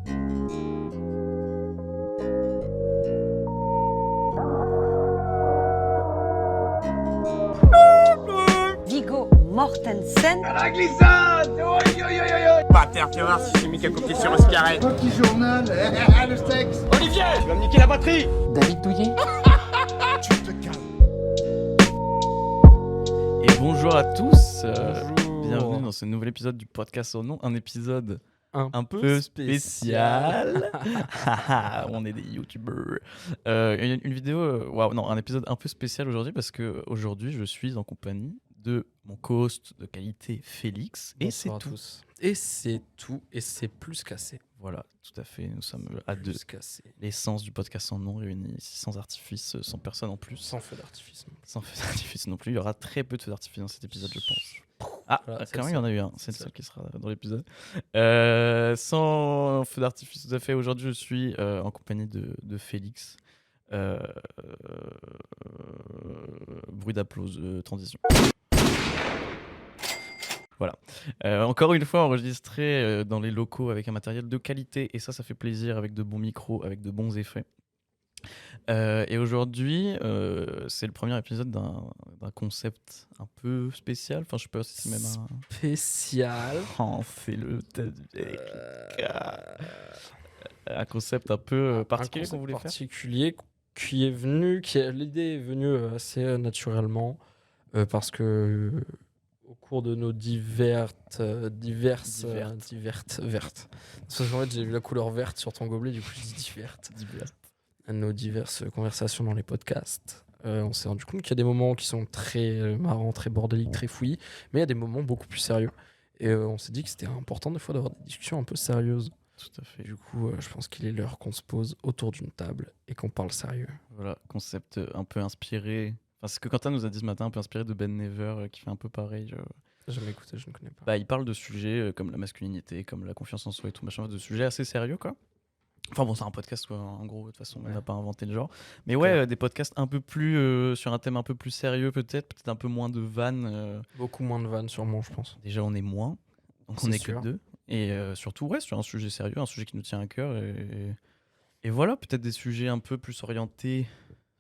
Viggo Mortensen. À la glissade. Oi, oi, oi, oi. Pater, tu vas voir si j'ai mis quelques pieds sur ce carré. Petit journal, le sexe. Olivier, tu vas me niquer la batterie. David Douillet. Tu te calmes. Et bonjour à tous, Bonjour. bienvenue dans ce nouvel épisode du podcast au nom, un épisode Un peu spécial. On est des youtubeurs. Une vidéo, waouh, non, un épisode un peu spécial aujourd'hui parce que aujourd'hui je suis en compagnie de mon co-host de qualité Félix et c'est Bonsoir à tout. tous. Et c'est tout, et c'est plus qu'assez. Voilà, tout à fait, nous sommes à deux. Plus qu'assez. L'essence du podcast sans nom réunie ici, sans artifice, sans personne en plus. Sans feu d'artifice. Sans feu d'artifice non plus. Il y aura très peu de feux d'artifice dans cet épisode, je pense. Ah, Voilà, c'est quand même, le il y en a eu un. C'est le seul qui sera dans l'épisode. Sans feu d'artifice, tout à fait. Aujourd'hui, je suis en compagnie de Félix. Bruit d'applause, transition. Voilà. Encore une fois, enregistré dans les locaux avec un matériel de qualité. Et ça fait plaisir avec de bons micros, avec de bons effets. Et aujourd'hui, c'est le premier épisode d'un concept un peu spécial. Enfin, je sais pas si c'est même un... Spécial. Oh, c'est le... Un concept un peu particulier qu'on voulait faire. Particulier qui est venu, l'idée est venue assez naturellement parce que au cours de nos diverses vertes. Parce qu'en fait, j'ai vu la couleur verte sur ton gobelet, du coup, je dis divertes. Nos diverses conversations dans les podcasts. On s'est rendu compte qu'il y a des moments qui sont très marrants, très bordéliques, très fouillis, mais il y a des moments beaucoup plus sérieux. Et on s'est dit que c'était important des fois d'avoir des discussions un peu sérieuses. Tout à fait. Du coup, je pense qu'il est l'heure qu'on se pose autour d'une table et qu'on parle sérieux. Voilà, concept un peu inspiré. Enfin, c'est ce que Quentin nous a dit ce matin, un peu inspiré de Ben Never, qui fait un peu pareil. J'ai jamais écouté, je ne connais pas. Bah, il parle de sujets comme la masculinité, comme la confiance en soi et tout machin, de sujets assez sérieux, quoi. Enfin bon, c'est un podcast, quoi, en gros, de toute façon, on n'a pas inventé le genre. Mais ouais, des podcasts un peu plus sur un thème un peu plus sérieux, peut-être un peu moins de vannes. Beaucoup moins de vannes, sûrement, je pense. Déjà, on est moins, donc C'est on est sûr. que deux. Et surtout, ouais, sur un sujet sérieux, un sujet qui nous tient à cœur. Et voilà, peut-être des sujets un peu plus orientés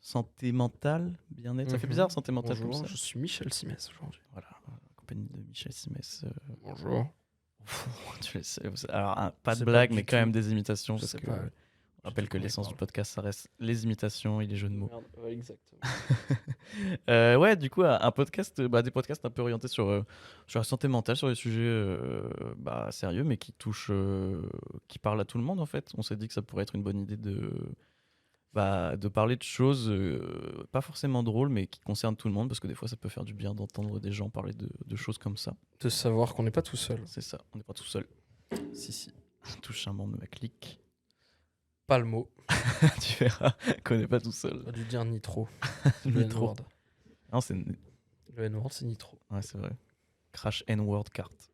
santé mentale, bien-être. Ça fait bizarre, santé mentale, Bonjour, comme ça. je suis Michel Simès aujourd'hui. Voilà, en compagnie de Michel Simès. Bonjour. Tu le sais, alors, pas de C'est blague, pas mais du quand tout. même des imitations. Je Parce sais que pas. on rappelle que l'essence du podcast, ça reste les imitations et les jeux de mots. Ouais, exactement. Ouais, du coup, un podcast, des podcasts un peu orientés sur la santé mentale, sur des sujets sérieux, mais qui touchent, qui parlent à tout le monde en fait. On s'est dit que ça pourrait être une bonne idée de parler de choses pas forcément drôles, mais qui concernent tout le monde, parce que des fois, ça peut faire du bien d'entendre des gens parler de choses comme ça. De savoir qu'on n'est pas tout seul. C'est ça, on n'est pas tout seul. Si. Touche un membre de ma clique. Pas le mot. Tu verras qu'on n'est pas tout seul. Pas dû dire nitro. Le Le Nitro. N-word. Non, c'est... Le N-word, c'est nitro. Ouais, c'est vrai. Crash N-word carte.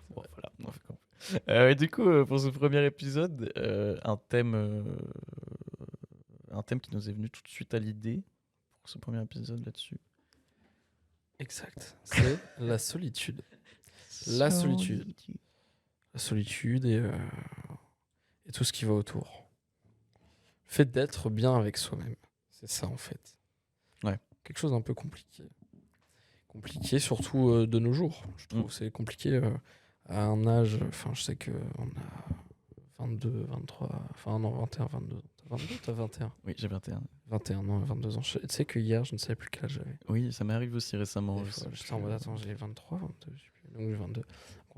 Bon, voilà, on fait comme on peut. Et du coup, pour ce premier épisode, un thème qui nous est venu tout de suite à l'idée pour ce premier épisode là-dessus. Exact. C'est la solitude. La solitude. La solitude et tout ce qui va autour. Le fait d'être bien avec soi-même. C'est ça, en fait. Ouais. Quelque chose d'un peu compliqué. Compliqué, surtout de nos jours. Je trouve que c'est compliqué à un âge... Enfin, je sais qu'on a 22, 23... Enfin, non, 21, 22. T'as 22 ou t'as 21 ? Oui, j'ai 21. 21, non, 22 ans. Tu sais que hier, je ne savais plus quel âge j'avais. Oui, ça m'arrive aussi récemment. Des fois, j'étais en mode, attends, j'ai 23, 22, je sais plus. Donc j'ai 22.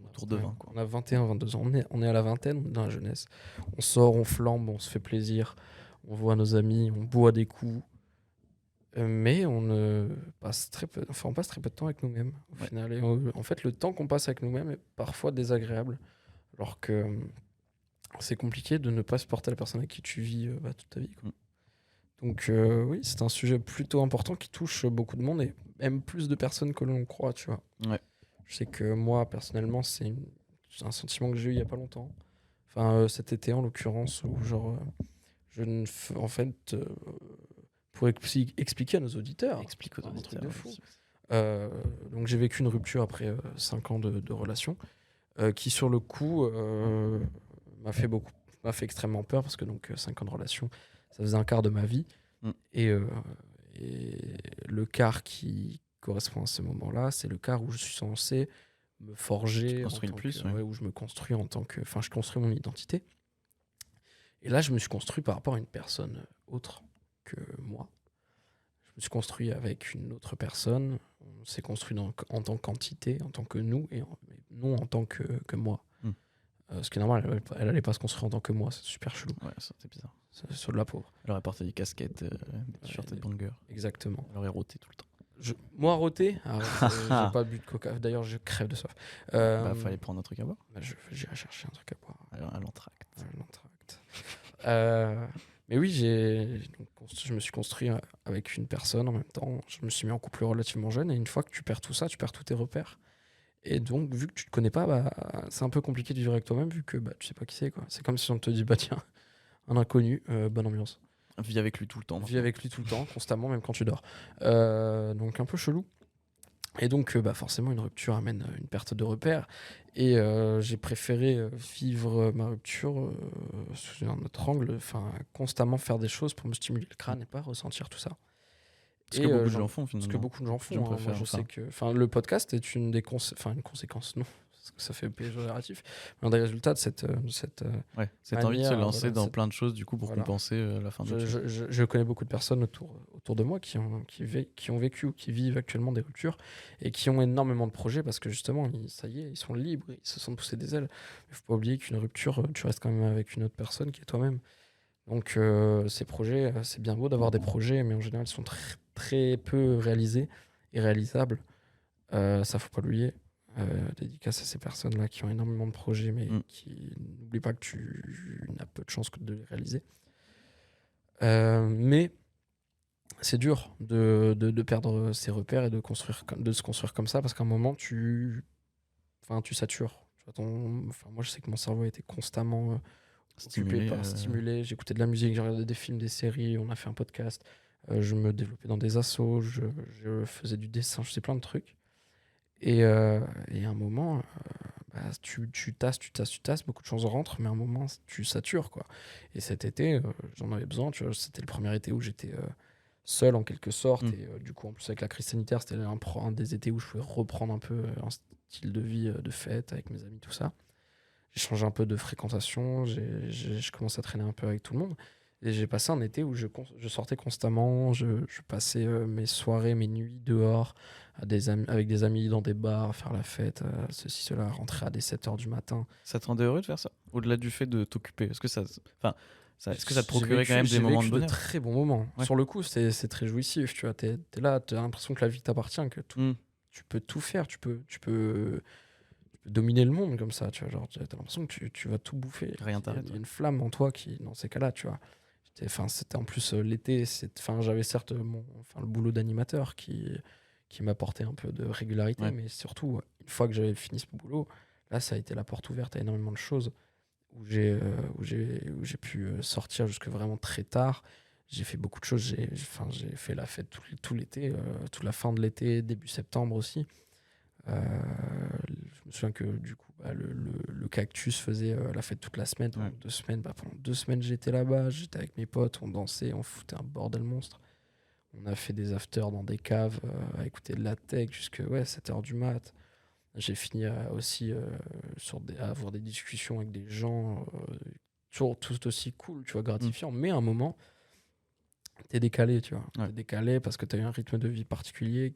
Autour de 20, quoi. On a 21, 22 ans. On est à la vingtaine, on est dans la jeunesse. On sort, on flambe, on se fait plaisir. On voit nos amis, on boit des coups. Mais on passe très peu de temps avec nous-mêmes, au final. Et en fait, le temps qu'on passe avec nous-mêmes est parfois désagréable. Alors que c'est compliqué de ne pas supporter la personne avec qui tu vis toute ta vie, quoi. Donc oui, c'est un sujet plutôt important qui touche beaucoup de monde et même plus de personnes que l'on croit, tu vois. Ouais. Je sais que moi, personnellement, c'est un sentiment que j'ai eu il y a pas longtemps. Enfin, cet été, en l'occurrence, où genre, en fait, pour expliquer à nos auditeurs, Explique aux un truc auditeurs. de fou. Donc j'ai vécu une rupture après 5 ans de relation. qui sur le coup m'a fait extrêmement peur parce que donc 5 ans de relation, ça faisait un quart de ma vie. Mm. Et le quart qui correspond à ce moment-là, c'est le quart où je suis censé me forger, Tu construis en tant plus, que- ouais. ouais, où je me construis en tant que, enfin, je construis mon identité. Et là, je me suis construit par rapport à une personne autre que moi. Je me suis construit avec une autre personne. On s'est construit en tant qu'entité, en tant que nous, et non en tant que moi. Mm. Ce qui est normal, elle allait pas se construire en tant que moi, c'est super chelou. Ouais, ça, c'est bizarre. C'est sur de la pauvre. Elle aurait porté des casquettes, des t-shirts et Ouais, de banger. Exactement. Elle aurait roté tout le temps. Moi, roté, j'ai pas bu de coca. D'ailleurs, je crève de soif. Fallait prendre un truc à boire. J'irai chercher un truc à boire. Un l'entracte. L'entracte. Mais oui, je me suis construit avec une personne en même temps. Je me suis mis en couple relativement jeune. Et une fois que tu perds tout ça, tu perds tous tes repères. Et donc, vu que tu te connais pas, bah, c'est un peu compliqué de vivre avec toi-même, vu que bah, tu sais pas qui c'est, quoi. C'est comme si on te dit, bah tiens, un inconnu, bonne ambiance. Vis avec lui tout le temps. Vis avec lui tout le temps, constamment, même quand tu dors. Donc un peu chelou. Et donc bah, forcément une rupture amène une perte de repères. Et j'ai préféré vivre ma rupture sous un autre angle, enfin constamment faire des choses pour me stimuler le crâne et pas ressentir tout ça. Ce que beaucoup de gens font finalement. Ce que beaucoup de gens font. Je Moi, préfère je ça. sais que, le podcast est une conséquence, non, parce que ça fait péjoratif, mais un des résultats de cette Ouais, cette envie de se manière, lancer voilà, dans cette- plein de choses du coup pour voilà. compenser la fin de Je, l'autre. je connais beaucoup de personnes autour de moi qui ont vécu ou qui vivent actuellement des ruptures et qui ont énormément de projets parce que justement, ça y est, ils sont libres, ils se sentent pousser des ailes. Il faut pas oublier qu'une rupture, tu restes quand même avec une autre personne qui est toi-même. Donc ces projets, c'est bien beau d'avoir des projets, mais en général, ils sont très, très peu réalisés et réalisables. Ça, faut pas l'oublier. Dédicace à ces personnes-là qui ont énormément de projets, mais qui n'oublient pas que tu n'as peu de chances que de les réaliser. Mais c'est dur de perdre ses repères et de se construire comme ça parce qu'à un moment, tu satures. Tu vois, moi, je sais que mon cerveau a été constamment stimulé. J'écoutais de la musique, j'ai regardé des films, des séries, on a fait un podcast. Je me développais dans des assos, je faisais du dessin, je faisais plein de trucs. Et à un moment, bah, tu tasses, beaucoup de choses rentrent, mais à un moment, tu satures, quoi. Et cet été, j'en avais besoin, tu vois, c'était le premier été où j'étais seul, en quelque sorte, et du coup, en plus, avec la crise sanitaire, c'était un des étés où je pouvais reprendre un peu un style de vie de fête avec mes amis, tout ça. J'ai changé un peu de fréquentation, je commençais à traîner un peu avec tout le monde. Et j'ai passé un été où je sortais constamment, je passais mes soirées, mes nuits dehors avec des amis dans des bars, à faire la fête, ceci, cela, rentrer à des 7h du matin. Ça te rendait heureux de faire ça? Au-delà du fait de t'occuper, est-ce que ça te J'ai procurait quand même des moments de bonheur? de très bons moments. Ouais. Sur le coup, c'est très jouissif, tu vois. T'es là, t'as l'impression que la vie t'appartient, que tu peux tout faire, tu peux dominer le monde comme ça, tu vois. Genre, t'as l'impression que tu vas tout bouffer. Rien Il t'arrête, y a une flamme en toi qui, dans ces cas-là, tu vois. C'était en plus l'été, j'avais certes le boulot d'animateur qui m'apportait un peu de régularité, Ouais. mais surtout, une fois que j'avais fini ce boulot, là, ça a été la porte ouverte à énormément de choses où j'ai pu sortir jusque vraiment très tard. J'ai fait beaucoup de choses. J'ai fait la fête tout l'été, toute la fin de l'été, début septembre aussi. Je me souviens que du coup, bah, le Cactus faisait la fête toute la semaine. Pendant 2 semaines, pendant 2 semaines, j'étais là-bas. J'étais avec mes potes, on dansait, on foutait un bordel monstre. On a fait des afters dans des caves à écouter de la tech jusque 7h du mat. J'ai fini aussi à avoir des discussions avec des gens toujours tout aussi cool, tu vois, gratifiant. Mais à un moment, t'es décalé, tu vois. Ouais. T'es décalé parce que t'as eu un rythme de vie particulier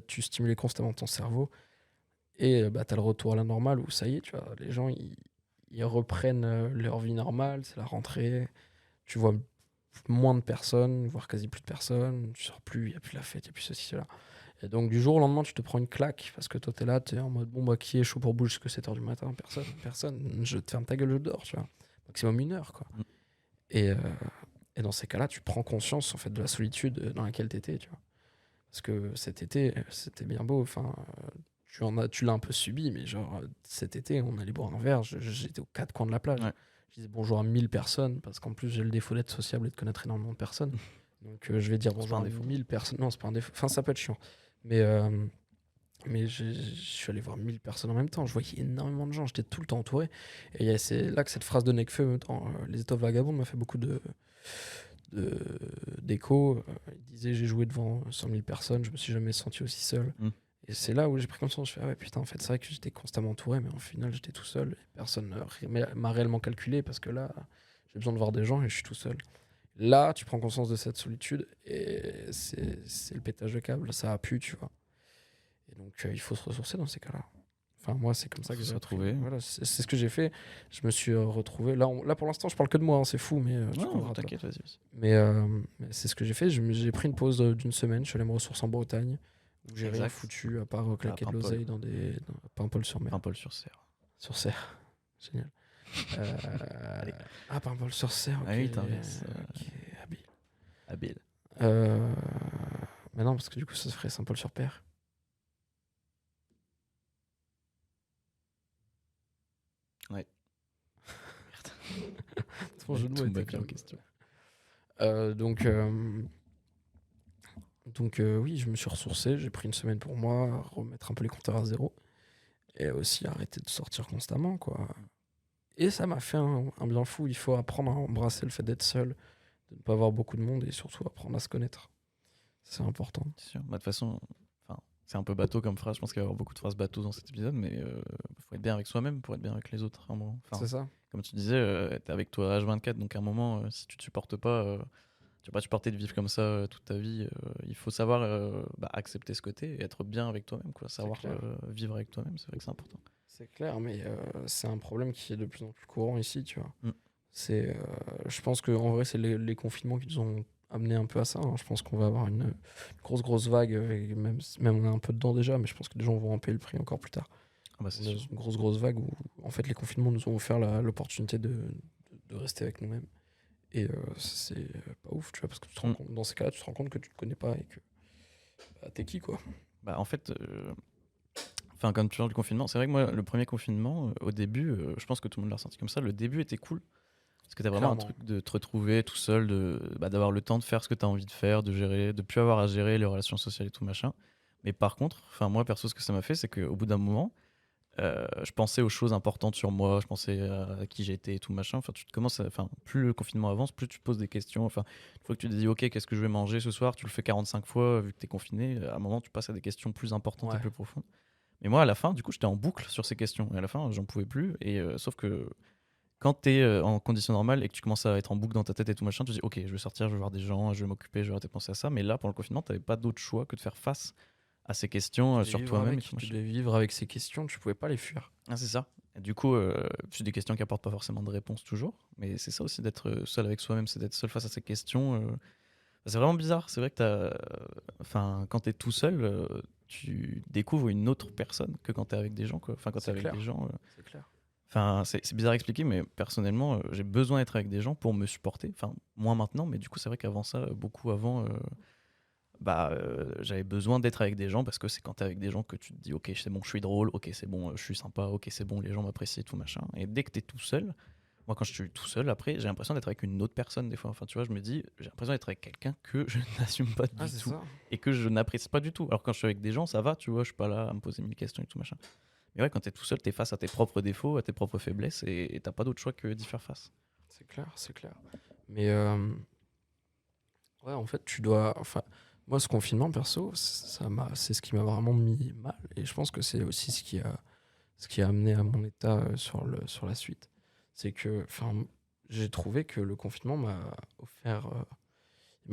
tu stimulais constamment ton cerveau. Et bah, t'as le retour à la normale où ça y est, tu vois, les gens, ils reprennent leur vie normale, c'est la rentrée. Tu vois moins de personnes, voire quasi plus de personnes. Tu sors plus, il n'y a plus la fête, il n'y a plus ceci, cela. Et donc, du jour au lendemain, tu te prends une claque parce que toi, t'es là, t'es en mode bon, bah, qui est chaud pour bouger jusqu'à 7h du matin? Personne. Je te ferme ta gueule, je dors, tu vois. Maximum 1 heure, quoi. Et dans ces cas-là, tu prends conscience, en fait, de la solitude dans laquelle t'étais, tu vois. Parce que cet été, c'était bien beau. Enfin, tu l'as un peu subi, mais genre, cet été, on allait boire un verre, j'étais aux 4 coins de la plage. Ouais. Je disais bonjour à 1000 personnes, parce qu'en plus, j'ai le défaut d'être sociable et de connaître énormément de personnes. Donc, je vais dire C'est bonjour pas un à défaut. 1000 personnes. Non, c'est pas un défaut. Enfin, ça peut être chiant. Mais Mais je suis allé voir 1000 personnes en même temps. Je voyais énormément de gens. J'étais tout le temps entouré. Et c'est là que cette phrase de Nekfeu dans Les Étoiles Vagabondes m'a fait beaucoup d'écho. Il disait j'ai joué devant 100 000 personnes. Je me suis jamais senti aussi seul. Mm. Et c'est là où j'ai pris conscience. Je fais ah ouais, putain, en fait, c'est vrai que j'étais constamment entouré. Mais au final, j'étais tout seul. Et personne m'a réellement calculé parce que là, j'ai besoin de voir des gens et je suis tout seul. Là, tu prends conscience de cette solitude et c'est le pétage de câble. Ça a pu, tu vois. Et donc, il faut se ressourcer dans ces cas-là. Enfin, moi, c'est comme ça que Faut se j'ai retrouver. retrouvé. Voilà, c'est ce que j'ai fait. Je me suis retrouvé. Là, pour l'instant, je parle que de moi, hein, c'est fou, mais tu Non, comprendras, toi. t'inquiète, vas-y. Mais c'est ce que j'ai fait. J'ai pris une pause d'une semaine. Je suis allé me ressourcer en Bretagne, où j'ai rien Exact. foutu à part claquer de Paimpol. l'oseille dans Paimpol-sur-Mer. Paimpol-sur-Serre. Sur Serre. Génial. Paimpol-sur-Serre. Ok. Ah oui, t'inverses. Ok, habile. Habile. Mais non, parce que du coup, ça se ferait Saint-Paul-sur-Père. Ouais. Ton jeu de mots Tout était me quand même- en question. Donc oui, je me suis ressourcé, j'ai pris une semaine pour moi, remettre un peu les compteurs à zéro et aussi arrêter de sortir constamment, quoi. Et ça m'a fait un bien fou. Il faut apprendre à embrasser le fait d'être seul, de ne pas avoir beaucoup de monde et surtout apprendre à se connaître. C'est important. C'est sûr. Bah, de toute façon, c'est un peu bateau comme phrase. Je pense qu'il va y avoir beaucoup de phrases bateau dans cet épisode, mais faut être bien avec soi-même pour être bien avec les autres. À un moment. C'est ça. Comme tu disais, t'es avec toi H24, donc à un moment, si tu te supportes pas, tu vas pas te supporter de vivre comme ça toute ta vie. Il faut savoir accepter ce côté et être bien avec toi-même, quoi. Savoir clair. vivre avec toi-même, c'est vrai que c'est important. C'est clair, mais c'est un problème qui est de plus en plus courant ici, tu vois. Mm. Je pense qu'en vrai, c'est les confinements qui nous ont amené un peu à ça, hein. Je pense qu'on va avoir une grosse vague, et même on est un peu dedans déjà, mais je pense que les gens vont en payer le prix encore plus tard. Ah bah, c'est On a sûr. une grosse vague où en fait les confinements nous ont offert l'opportunité de rester avec nous-mêmes. Et c'est pas ouf, tu vois, parce que tu te rends compte, dans ces cas-là, tu te rends compte que tu te connais pas et que t'es qui, quoi. Bah, en fait, comme tu parles du confinement, c'est vrai que moi, le premier confinement, au début, je pense que tout le monde l'a ressenti comme ça, le début était cool. Parce que t'as vraiment un Clairement. truc de te retrouver tout seul, d'avoir le temps de faire ce que t'as envie de faire, de gérer, de plus avoir à gérer les relations sociales et tout machin. Mais par contre, moi perso, ce que ça m'a fait, c'est qu'au bout d'un moment, je pensais aux choses importantes sur moi, je pensais à qui j'étais et tout machin. Plus le confinement avance, plus tu te poses des questions. Enfin, une fois que tu te dis, ok, qu'est-ce que je vais manger ce soir, tu le fais 45 fois vu que t'es confiné. À un moment, tu passes à des questions plus importantes Ouais. et plus profondes. Mais moi, à la fin, du coup, j'étais en boucle sur ces questions. Et à la fin, j'en pouvais plus. Et sauf que quand t'es en conditions normales et que tu commences à être en boucle dans ta tête et tout machin, tu te dis, ok, je vais sortir, je vais voir des gens, je vais m'occuper, je vais arrêter de penser à ça. Mais là, pendant le confinement, t'avais pas d'autre choix que de faire face à ces questions sur toi-même. Tu devais vivre avec ces questions, tu pouvais pas les fuir. Ah, c'est ça. Et du coup, c'est des questions qui apportent pas forcément de réponse toujours. Mais c'est ça aussi d'être seul avec soi-même, c'est d'être seul face à ces questions. C'est vraiment bizarre. C'est vrai que quand t'es tout seul, tu découvres une autre personne que quand t'es avec des gens, quoi. Enfin, quand t'es C'est avec clair. des gens. C'est clair. C'est bizarre à expliquer, mais personnellement, j'ai besoin d'être avec des gens pour me supporter. Enfin, moins maintenant, mais du coup, c'est vrai qu'avant ça, beaucoup avant, j'avais besoin d'être avec des gens parce que c'est quand t'es avec des gens que tu te dis, ok, c'est bon, je suis drôle, ok, c'est bon, je suis sympa, ok, c'est bon, les gens m'apprécient et tout machin. Et dès que t'es tout seul, moi, quand je suis tout seul, après, j'ai l'impression d'être avec une autre personne des fois. Enfin, tu vois, je me dis, j'ai l'impression d'être avec quelqu'un que je n'assume pas du C'est tout ça. et que je n'apprécie pas du tout. Alors, quand je suis avec des gens, ça va, tu vois, je suis pas là à me poser 1000 questions et tout machin. Mais ouais, quand t'es tout seul, t'es face à tes propres défauts, à tes propres faiblesses et t'as pas d'autre choix que d'y faire face. C'est clair, c'est clair. Mais ouais, en fait, tu dois. Enfin, moi, ce confinement, perso, c'est ce qui m'a vraiment mis mal. Et je pense que c'est aussi ce qui a amené à mon état sur la suite. C'est que, j'ai trouvé que le confinement il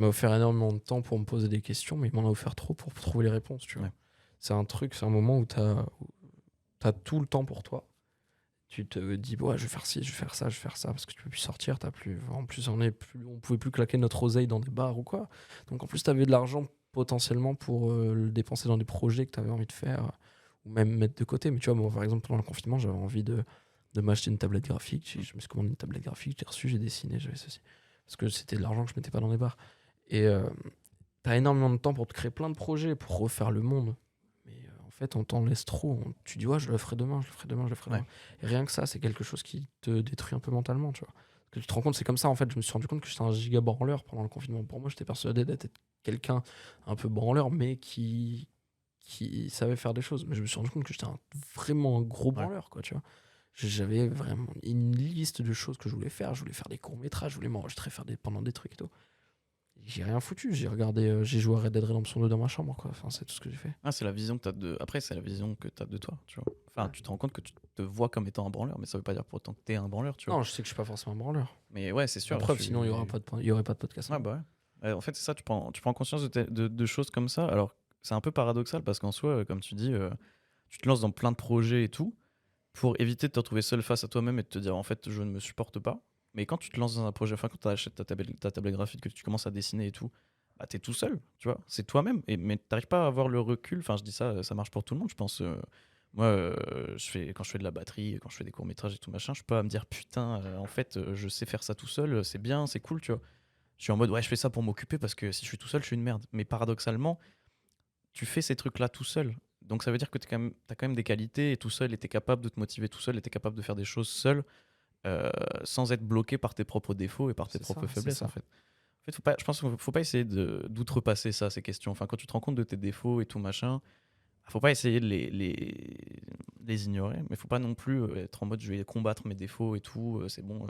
m'a offert énormément de temps pour me poser des questions, mais il m'en a offert trop pour trouver les réponses, tu vois. Ouais. C'est un moment où t'as tout le temps pour toi. Tu te dis, ouais, je vais faire ci, je vais faire ça, parce que tu peux plus sortir, en plus, on pouvait plus claquer notre oseille dans des bars ou quoi. Donc en plus, t'avais de l'argent potentiellement pour le dépenser dans des projets que t'avais envie de faire, ou même mettre de côté. Mais tu vois, moi, par exemple, pendant le confinement, j'avais envie de m'acheter une tablette graphique. Je me suis commandé une tablette graphique, j'ai reçu, j'ai dessiné, j'avais ceci. Parce que c'était de l'argent que je mettais pas dans les bars. Et t'as énormément de temps pour te créer plein de projets, pour refaire le monde. Mais en fait, on t'en laisse trop. Tu dis, ouais, je le ferai demain. Ouais. Et rien que ça, c'est quelque chose qui te détruit un peu mentalement, tu vois. Parce que tu te rends compte, c'est comme ça, en fait. Je me suis rendu compte que j'étais un giga branleur pendant le confinement. Pour moi, j'étais persuadé d'être quelqu'un un peu branleur, mais qui qui savait faire des choses. Mais je me suis rendu compte que j'étais vraiment un gros branleur, quoi, tu vois. J'avais vraiment une liste de choses que je voulais faire. Je voulais faire des courts-métrages, je voulais m'enregistrer, pendant des trucs et tout. J'ai rien foutu. J'ai joué à Red Dead Redemption 2 dans ma chambre, quoi. Enfin, c'est tout ce que j'ai fait. Ah, c'est la vision que t'as de. Après, c'est la vision que t'as de toi, tu vois. Enfin, tu te rends compte que tu te vois comme étant un branleur, mais ça veut pas dire pour autant que t'es un branleur, tu vois. Non, je sais que je suis pas forcément un branleur. Mais ouais, c'est sûr. La preuve, sinon il y aurait pas de podcast. Ouais, bah ouais. En fait, c'est ça, tu prends conscience de choses comme ça. Alors, c'est un peu paradoxal parce qu'en soi, comme tu dis, tu te lances dans plein de projets et tout pour éviter de te retrouver seul face à toi-même et de te dire en fait, je ne me supporte pas. Mais quand tu te lances dans un projet, enfin, quand tu achètes ta tablette graphique, que tu commences à dessiner et tout, bah, t'es tout seul, tu vois, c'est toi-même. Mais t'arrives pas à avoir le recul. Enfin, je dis ça, ça marche pour tout le monde, je pense. Moi, quand je fais de la batterie, quand je fais des courts-métrages et tout machin, je suis pas à me dire putain, en fait, je sais faire ça tout seul, c'est bien, c'est cool, tu vois. Je suis en mode, ouais, je fais ça pour m'occuper parce que si je suis tout seul, je suis une merde. Mais paradoxalement, tu fais ces trucs-là tout seul. Donc ça veut dire que t'as quand même des qualités et tout seul, et t'es capable de te motiver tout seul, et t'es capable de faire des choses seul, sans être bloqué par tes propres défauts et par tes propres faiblesses, en fait. En fait, je pense qu'il faut pas essayer d'outrepasser ça, ces questions. Enfin, quand tu te rends compte de tes défauts et tout machin, faut pas essayer de les ignorer, mais faut pas non plus être en mode je vais combattre mes défauts et tout, c'est bon,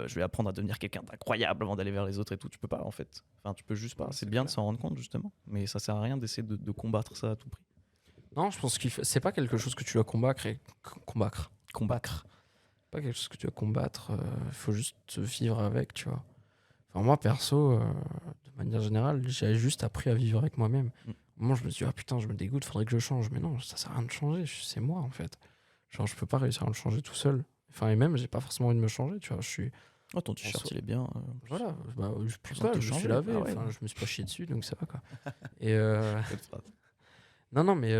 je vais apprendre à devenir quelqu'un d'incroyable avant d'aller vers les autres et tout. Tu peux pas, en fait. Enfin, tu peux juste pas. C'est bien de s'en rendre compte, justement, mais ça sert à rien d'essayer de combattre ça à tout prix. Non, je pense c'est pas quelque chose que tu dois combattre. Pas quelque chose que tu dois combattre. Il faut juste vivre avec, tu vois. Enfin, moi, perso, de manière générale, j'ai juste appris à vivre avec moi-même. Moi, je me suis dit, ah putain, je me dégoûte, faudrait que je change. Mais non, ça sert à rien de changer, c'est moi, en fait. Genre, je peux pas réussir à me changer tout seul. Enfin, et même, j'ai pas forcément envie de me changer, tu vois. Je suis. Oh, ton t-shirt, il est bien. Voilà, je pense Besoin pas, de te je me suis changer. lavé, Ah ouais, enfin, non. je me suis pas chié dessus, donc ça va, quoi. Et Cette phrase. non, mais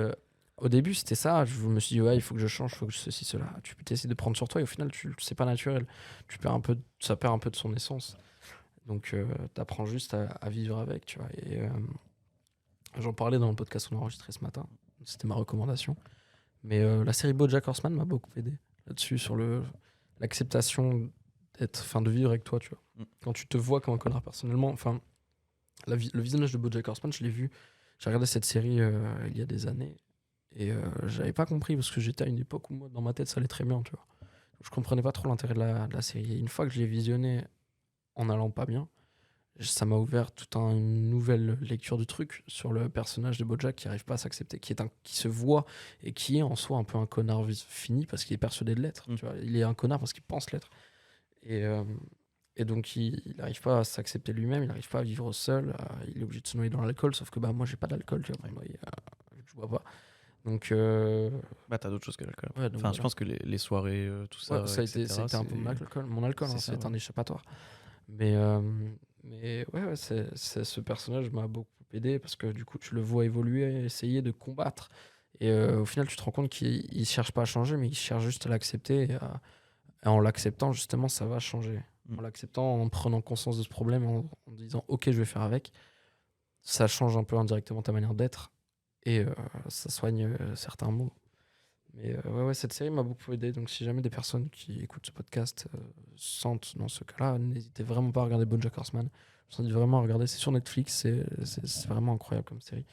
au début, c'était ça. Je me suis dit, ouais, il faut que je change, il faut que ceci, cela. Tu peux essayer de prendre sur toi et au final, c'est pas naturel. Ça perd un peu de son essence. Donc, t'apprends juste à vivre avec, tu vois. Et j'en parlais dans le podcast qu'on a enregistré ce matin. C'était ma recommandation. Mais la série BoJack Horseman m'a beaucoup aidé là-dessus, sur l'acceptation de vivre avec toi, tu vois. Quand tu te vois comme un connard personnellement, enfin, le visage de BoJack Horseman, je l'ai vu. J'ai regardé cette série il y a des années et j'avais pas compris parce que j'étais à une époque où moi, dans ma tête, ça allait très bien, tu vois. Je comprenais pas trop l'intérêt de la série. Et une fois que je l'ai visionné en allant pas bien, ça m'a ouvert toute une nouvelle lecture du truc sur le personnage de BoJack qui arrive pas à s'accepter, qui se voit et qui est en soi un peu un connard fini parce qu'il est persuadé de l'être. Tu vois. Il est un connard parce qu'il pense l'être. Et donc il n'arrive pas à s'accepter lui-même, il n'arrive pas à vivre seul, il est obligé de se noyer dans l'alcool, sauf que moi j'ai pas d'alcool, tu vois, je bois pas. Donc bah t'as d'autres choses que l'alcool. Ouais, enfin, je pense que les soirées, tout ça, ça a été un peu mon alcool, hein, c'est un échappatoire. Mais ouais, ce personnage m'a beaucoup aidé parce que du coup tu le vois évoluer, essayer de combattre. Et au final tu te rends compte qu'il cherche pas à changer, mais il cherche juste à l'accepter. Et en l'acceptant, justement, ça va changer. En l'acceptant, en prenant conscience de ce problème, en disant ok, je vais faire avec, ça change un peu indirectement ta manière d'être et ça soigne certains maux. Mais ouais, cette série m'a beaucoup aidé. Donc, si jamais des personnes qui écoutent ce podcast sentent dans ce cas-là, n'hésitez vraiment pas à regarder BoJack Horseman. Je vous invite vraiment à regarder. C'est sur Netflix. C'est vraiment incroyable comme série. Et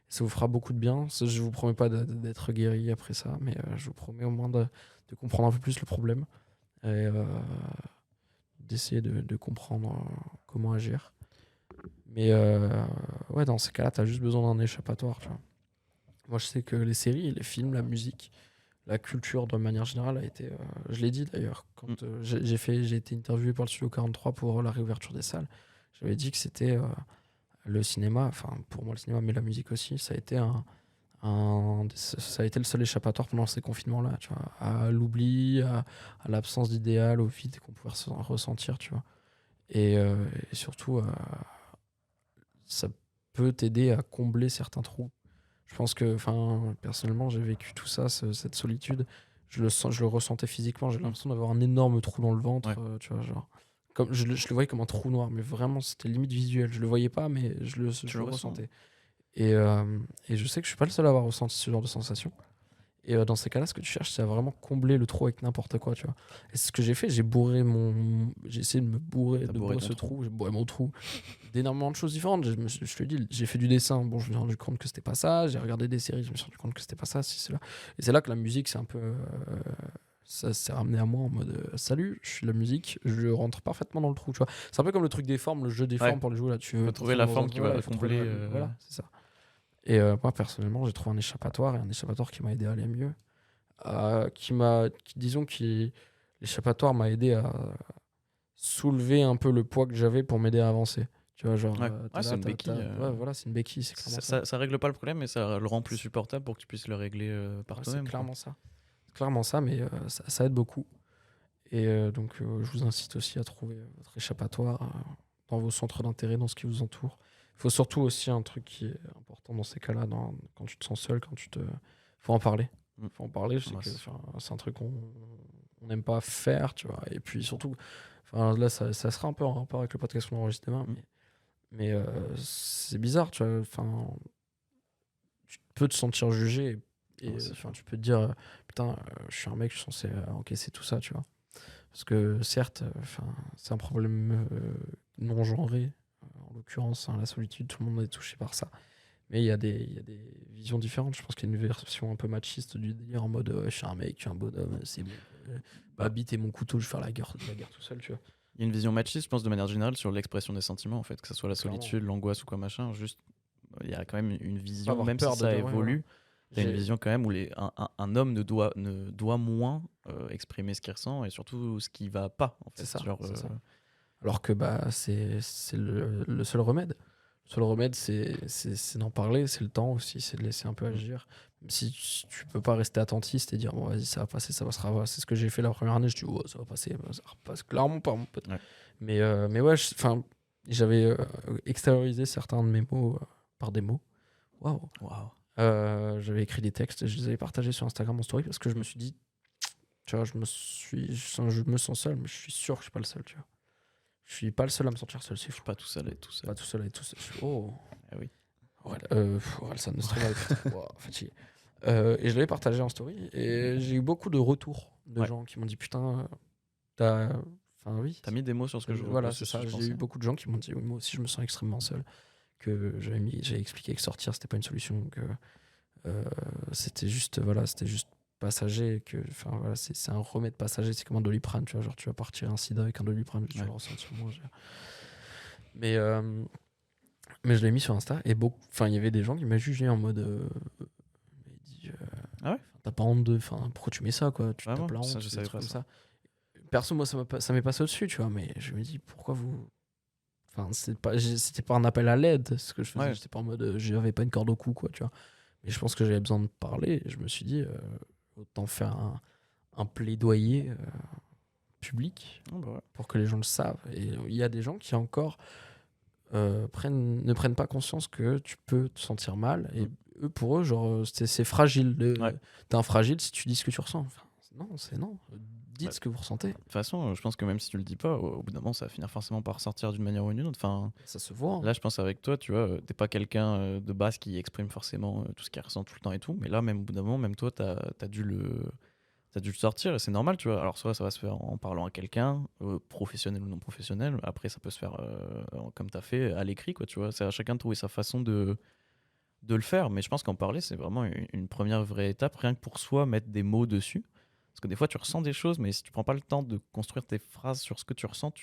ça vous fera beaucoup de bien. Je vous promets pas d'être guéri après ça, mais je vous promets au moins de comprendre un peu plus le problème et d'essayer de comprendre comment agir. Mais ouais, dans ces cas-là, t'as juste besoin d'un échappatoire. Tu vois. Moi, je sais que les séries, les films, la musique, la culture de manière générale a été. Je l'ai dit d'ailleurs, quand j'ai été interviewé par le Studio 43 pour la réouverture des salles. J'avais dit que c'était le cinéma, enfin pour moi le cinéma, mais la musique aussi, ça a été ça a été le seul échappatoire pendant ces confinements-là, tu vois, à l'oubli, à l'absence d'idéal, au vide qu'on pouvait ressentir, tu vois. Et surtout, ça peut t'aider à combler certains trous. Je pense que, personnellement, j'ai vécu tout ça, cette solitude. Je le ressentais physiquement. J'ai l'impression d'avoir un énorme trou dans le ventre, tu vois, genre. Comme, je le voyais comme un trou noir, mais vraiment, c'était limite visuel. Je le voyais pas, mais je le ressentais. Et je sais que je suis pas le seul à avoir ressenti ce genre de sensation. Et dans ces cas-là, ce que tu cherches, c'est à vraiment combler le trou avec n'importe quoi, tu vois. Et c'est ce que j'ai fait, j'ai essayé de me bourrer, T'as de bourré bourrer ton ce trou, j'ai bourré mon trou d'énormément de choses différentes. Je te dis, j'ai fait du dessin, bon, je me suis rendu compte que c'était pas ça. J'ai regardé des séries, je me suis rendu compte que c'était pas ça, si c'est là. Et c'est là que la musique, c'est un peu. Ça s'est ramené à moi en mode salut, je suis de la musique, je rentre parfaitement dans le trou, tu vois. C'est un peu comme le truc des formes, le jeu des Ouais. formes pour les jouer là. Tu veux Faut trouver la dans un forme qui endroit, va il faut trouver combler, Voilà, c'est ça. Et moi, personnellement, j'ai trouvé un échappatoire, et un échappatoire qui m'a aidé à aller mieux. L'échappatoire m'a aidé à soulever un peu le poids que j'avais pour m'aider à avancer. Tu vois, genre, Ouais. t'es Ouais, c'est là, une béquille, ouais, voilà, c'est une béquille, c'est clairement Ça, ça. ça règle pas le problème, mais ça le rend plus supportable pour que tu puisses le régler par Ouais, toi-même. c'est quoi. clairement ça. C'est clairement ça, mais ça aide beaucoup. Et donc, je vous incite aussi à trouver votre échappatoire dans vos centres d'intérêt, dans ce qui vous entoure. Il faut surtout aussi un truc qui est important dans ces cas-là, quand tu te sens seul, faut en parler. Faut en parler, je sais Ouais, que c'est- c'est un truc qu'on n'aime pas faire, tu vois. Et puis surtout, là, ça sera un peu en rapport avec le podcast qu'on enregistre demain, mais c'est bizarre, tu vois. Tu peux te sentir jugé et Ouais, c'est sûr. tu peux te dire, putain, je suis un mec, je suis censé encaisser tout ça, tu vois. Parce que certes, c'est un problème non genré, en l'occurrence, la solitude, tout le monde est touché par ça. Mais il y a des visions différentes. Je pense qu'il y a une version un peu machiste du délire en mode je suis un mec, je suis un bonhomme, c'est bon. Bah, bite et mon couteau, je vais faire la guerre tout seul, tu vois. Il y a une vision machiste, je pense, de manière générale, sur l'expression des sentiments, en fait, que ce soit la Clairement. solitude, l'angoisse ou quoi machin. Juste, il y a quand même une Pas vision, avoir même peur si ça de ouais, évolue, il y a une J'ai- vision quand même où un homme ne doit moins exprimer ce qu'il ressent et surtout ce qui va pas, en fait. C'est ça, Genre, c'est ça. Alors que bah, c'est le seul remède. Le seul remède, c'est d'en parler, c'est le temps aussi, c'est de laisser un peu agir. Même si tu peux pas rester attentiste et dire, bon, vas-y, ça va passer, ça passera. C'est ce que j'ai fait la première année, je dis, oh, ça va passer, ça repasse clairement pas, mon pote. Ouais. Mais ouais, j'avais extériorisé certains de mes mots par des mots. Waouh. waouh. J'avais écrit des textes, je les avais partagés sur Instagram en story parce que je me suis dit, tu vois, je me sens seul, mais je suis sûr que je suis pas le seul, tu vois. Je suis pas le seul à me sentir seul, c'est Je fou. suis pas tout seul et tout seul. Pas tout seul à être tout seul. Oh. Ah oui. Ça ne serait pas fatigué. Et je l'avais partagé en story et j'ai eu beaucoup de retours de Ouais. gens qui m'ont dit putain, t'as. Enfin, oui. T'as mis des mots sur ce que je Voilà, ce c'est ça. que je J'ai eu pensais. beaucoup de gens qui m'ont dit oui, moi aussi je me sens extrêmement seul. Que j'ai expliqué que sortir c'était pas une solution, que c'était juste passager, que enfin voilà, c'est un remède passager, c'est comme un Doliprane, tu vois, genre tu vas partir un sida avec un Doliprane, tu vas le ressentir moins. Mais je l'ai mis sur Insta et il y avait des gens qui m'ont jugé en mode mais dit, Ah ouais. t'as pas honte de, pourquoi tu mets ça quoi, tu Vraiment tapes la honte, Ça, je des savais trucs pas comme ça. Perso, moi ça m'est passé au-dessus, tu vois, mais je me dis pourquoi vous. C'était pas un appel à l'aide ce que je faisais, Ouais. j'étais pas en mode j'avais pas une corde au cou quoi, tu vois. Mais je pense que j'avais besoin de parler et je me suis dit autant faire un plaidoyer public Ah bah ouais. pour que les gens le savent. Et il y a des gens qui encore ne prennent pas conscience que tu peux te sentir mal et pour eux genre c'est fragile Ouais. t'es un fragile si tu dis ce que tu ressens. Non, dites Ouais. ce que vous ressentez, De toute façon, je pense que même si tu le dis pas, au bout d'un moment, ça va finir forcément par sortir d'une manière ou d'une autre. Enfin, ça se voit, hein. là, je pense avec toi, tu vois, t'es pas quelqu'un de base qui exprime forcément tout ce qu'il ressent tout le temps et tout. Mais là, même au bout d'un moment, même toi, t'as dû le sortir et c'est normal, tu vois. Alors, soit ça va se faire en parlant à quelqu'un, professionnel ou non professionnel. Après, ça peut se faire comme t'as fait, à l'écrit, quoi, tu vois. C'est à chacun de trouver sa façon de le faire. Mais je pense qu'en parler, c'est vraiment une première vraie étape, rien que pour soi, mettre des mots dessus. Parce que des fois, tu ressens des choses, mais si tu prends pas le temps de construire tes phrases sur ce que tu ressens,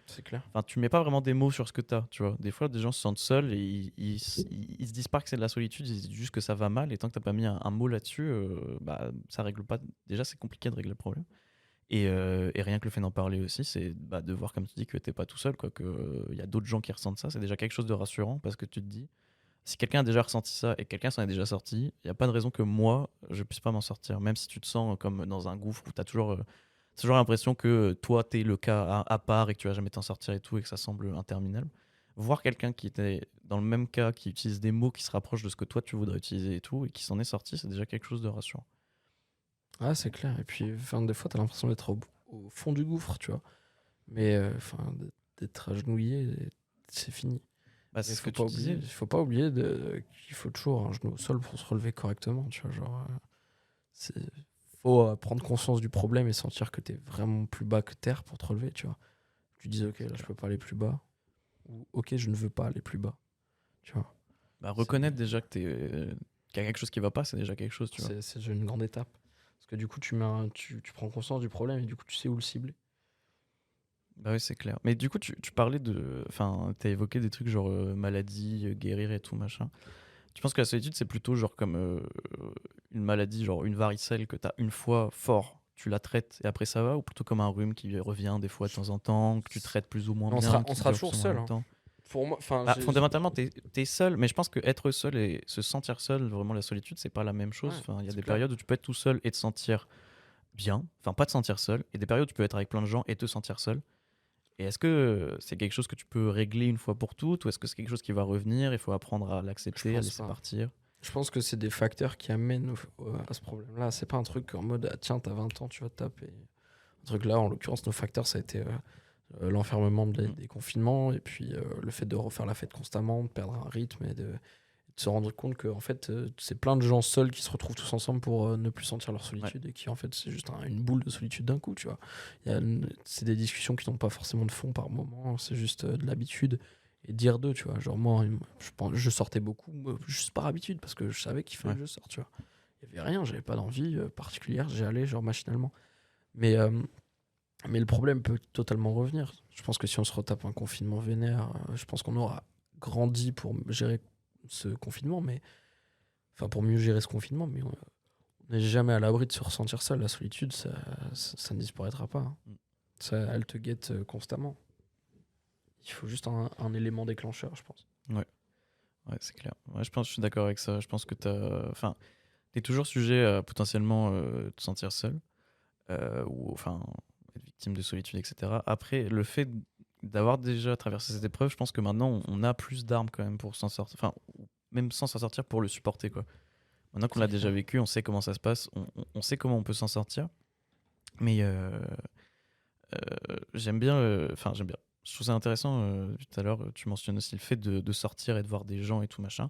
C'est clair. enfin, tu mets pas vraiment des mots sur ce que tu as, tu vois. Des fois, des gens se sentent seuls et ils se disent pas que c'est de la solitude, ils se disent juste que ça va mal. Et tant que t'as pas mis un mot là-dessus, bah, ça règle pas. Déjà, c'est compliqué de régler le problème. Et rien que le fait d'en parler aussi, c'est de voir, comme tu dis, que t'es pas tout seul, quoi. Que y a d'autres gens qui ressentent ça. C'est déjà quelque chose de rassurant parce que tu te dis, si quelqu'un a déjà ressenti ça et quelqu'un s'en est déjà sorti, il y a pas de raison que moi, je puisse pas m'en sortir. Même si tu te sens comme dans un gouffre où t'as toujours l'impression que toi, t'es le cas à part et que tu vas jamais t'en sortir et tout et que ça semble interminable. Voir quelqu'un qui était dans le même cas, qui utilise des mots qui se rapprochent de ce que toi tu voudrais utiliser et tout, et qui s'en est sorti, c'est déjà quelque chose de rassurant. Ah, c'est clair. Et puis, des fois, t'as l'impression d'être au fond du gouffre, tu vois. Mais, d'être agenouillé, c'est fini. Bah, c'est Il ce que faut pas tu disais. oublier, qu'il faut toujours un genou au sol pour se relever correctement, tu vois. Genre, faut prendre conscience du problème et sentir que t'es vraiment plus bas que terre pour te relever, tu vois. Tu dis, ok, là, je peux pas aller plus bas. Ou, ok, je ne veux pas aller plus bas, tu vois. Bah, reconnaître déjà que qu'il y a quelque chose qui va pas, c'est déjà quelque chose, tu vois. C'est déjà une grande étape. Parce que du coup, tu prends conscience du problème et du coup, tu sais où le cibler. Bah oui, c'est clair. Mais du coup, tu parlais de. Enfin, t'as évoqué des trucs genre maladie, guérir et tout, machin. Tu penses que la solitude, c'est plutôt genre comme une maladie, genre une varicelle que t'as une fois fort, tu la traites et après ça va, ou plutôt comme un rhume qui revient des fois de temps en temps, que tu traites plus ou moins On bien, sera, qui on sera dure toujours plus ou seul. moins Hein. longtemps. Pour moi, enfin, Bah, fondamentalement, t'es seul, mais je pense que être seul et se sentir seul, vraiment la solitude, c'est pas la même chose. Ouais, Enfin, il y a c'est des clair. périodes où tu peux être tout seul et te sentir bien, enfin pas te sentir seul, et des périodes où tu peux être avec plein de gens et te sentir seul. Et est-ce que c'est quelque chose que tu peux régler une fois pour toutes, ou est-ce que c'est quelque chose qui va revenir, il faut apprendre à l'accepter, Je à pense laisser pas. partir? Je pense que c'est des facteurs qui amènent à ce problème-là. C'est pas un truc en mode, ah, tiens, t'as 20 ans, tu vas te taper. Un truc là, en l'occurrence, nos facteurs, ça a été l'enfermement des confinements et puis le fait de refaire la fête constamment, de perdre un rythme et de se rendre compte que en fait, c'est plein de gens seuls qui se retrouvent tous ensemble pour ne plus sentir leur solitude et qui en fait, c'est juste une boule de solitude d'un coup, tu vois. C'est des discussions qui n'ont pas forcément de fond par moment, c'est juste de l'habitude et dire d'eux, tu vois. Genre moi, je sortais beaucoup juste par habitude parce que je savais qu'il fallait que je sorte, tu vois. Il y avait rien, j'avais pas d'envie particulière, j'y allais genre machinalement. Mais le problème peut totalement revenir. Je pense que si on se retape un confinement vénère, je pense qu'on aura grandi pour gérer ce confinement, mais enfin pour mieux gérer ce confinement, mais on n'est jamais à l'abri de se ressentir seul. La solitude, ça ne disparaîtra pas. Hein. Elle te guette constamment. Il faut juste un élément déclencheur, je pense. Ouais, c'est clair. Ouais, je suis d'accord avec ça. Je pense que t'es toujours sujet à potentiellement te sentir seul, ou enfin être victime de solitude, etc. Après, le fait d'avoir déjà traversé cette épreuve, je pense que maintenant on a plus d'armes quand même pour s'en sortir, enfin, même sans s'en sortir, pour le supporter, quoi. Maintenant qu'on l'a déjà vécu, on sait comment ça se passe, on sait comment on peut s'en sortir. Mais j'aime bien, j'aime bien. Je trouve ça intéressant, tout à l'heure, tu mentionnes aussi le fait de sortir et de voir des gens et tout machin.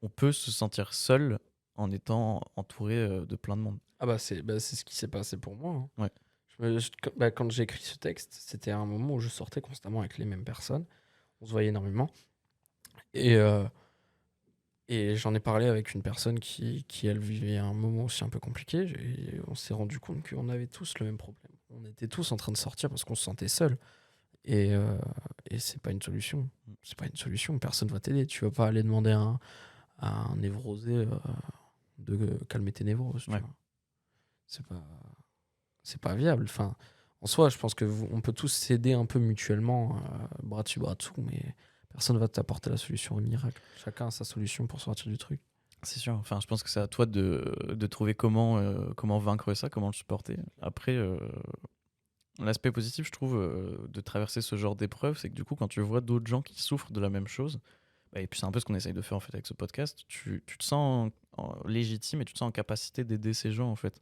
On peut se sentir seul en étant entouré de plein de monde. Ah c'est ce qui s'est passé pour moi. Hein. Ouais. Quand j'ai écrit ce texte, c'était un moment où je sortais constamment avec les mêmes personnes. On se voyait énormément. Et j'en ai parlé avec une personne qui, elle, vivait un moment aussi un peu compliqué. Et on s'est rendu compte qu'on avait tous le même problème. On était tous en train de sortir parce qu'on se sentait seul. Et c'est pas une solution. C'est pas une solution. Personne va t'aider. Tu vas pas aller demander à un névrosé de calmer tes névroses. Tu vois. C'est pas viable. Enfin, en soi, je pense que on peut tous s'aider un peu mutuellement, bras dessus, bras dessous, mais personne va t'apporter la solution au miracle. Chacun a sa solution pour sortir du truc. C'est sûr. Enfin, je pense que c'est à toi de trouver comment vaincre ça, comment le supporter. Après, l'aspect positif, je trouve, de traverser ce genre d'épreuve, c'est que du coup, quand tu vois d'autres gens qui souffrent de la même chose, et puis c'est un peu ce qu'on essaye de faire en fait avec ce podcast, tu te sens légitime et tu te sens en capacité d'aider ces gens en fait.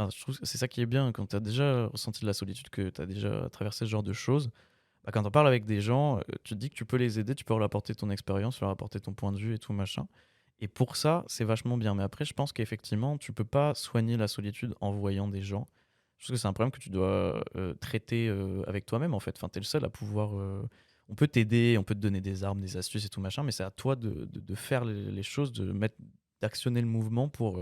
Enfin, je trouve que c'est ça qui est bien quand tu as déjà ressenti de la solitude, que tu as déjà traversé ce genre de choses. Bah, quand on parle avec des gens, tu te dis que tu peux les aider, tu peux leur apporter ton expérience, leur apporter ton point de vue et tout machin. Et pour ça, c'est vachement bien. Mais après, je pense qu'effectivement, tu peux pas soigner la solitude en voyant des gens. Je pense que c'est un problème que tu dois traiter avec toi-même en fait. Enfin, tu es le seul à pouvoir. On peut t'aider, on peut te donner des armes, des astuces et tout machin, mais c'est à toi de faire les choses, d'actionner le mouvement pour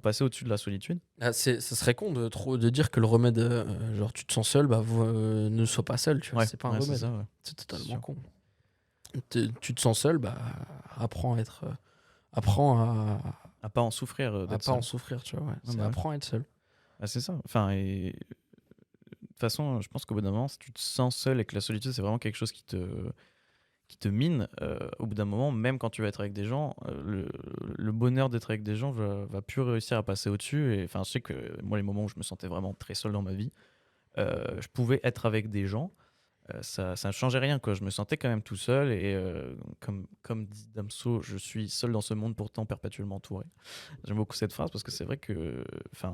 passer au-dessus de la solitude. Ça serait con de dire que le remède, genre tu te sens seul, ne sois pas seul. Tu vois, c'est pas un remède. C'est totalement con. Tu te sens seul, apprends à être. Apprends à pas en souffrir. À pas en souffrir, tu vois. Ouais. Apprends à être seul. Ah, c'est ça. Enfin, et de toute façon, je pense qu'au bout d'un moment, si tu te sens seul et que la solitude, c'est vraiment quelque chose qui te mine, au bout d'un moment, même quand tu vas être avec des gens, le bonheur d'être avec des gens va plus réussir à passer au-dessus. Et enfin, je sais que moi, les moments où je me sentais vraiment très seul dans ma vie, je pouvais être avec des gens. Ça ne changeait rien, quoi. Je me sentais quand même tout seul et comme dit Damso, je suis seul dans ce monde pourtant perpétuellement entouré. J'aime beaucoup cette phrase parce que c'est vrai que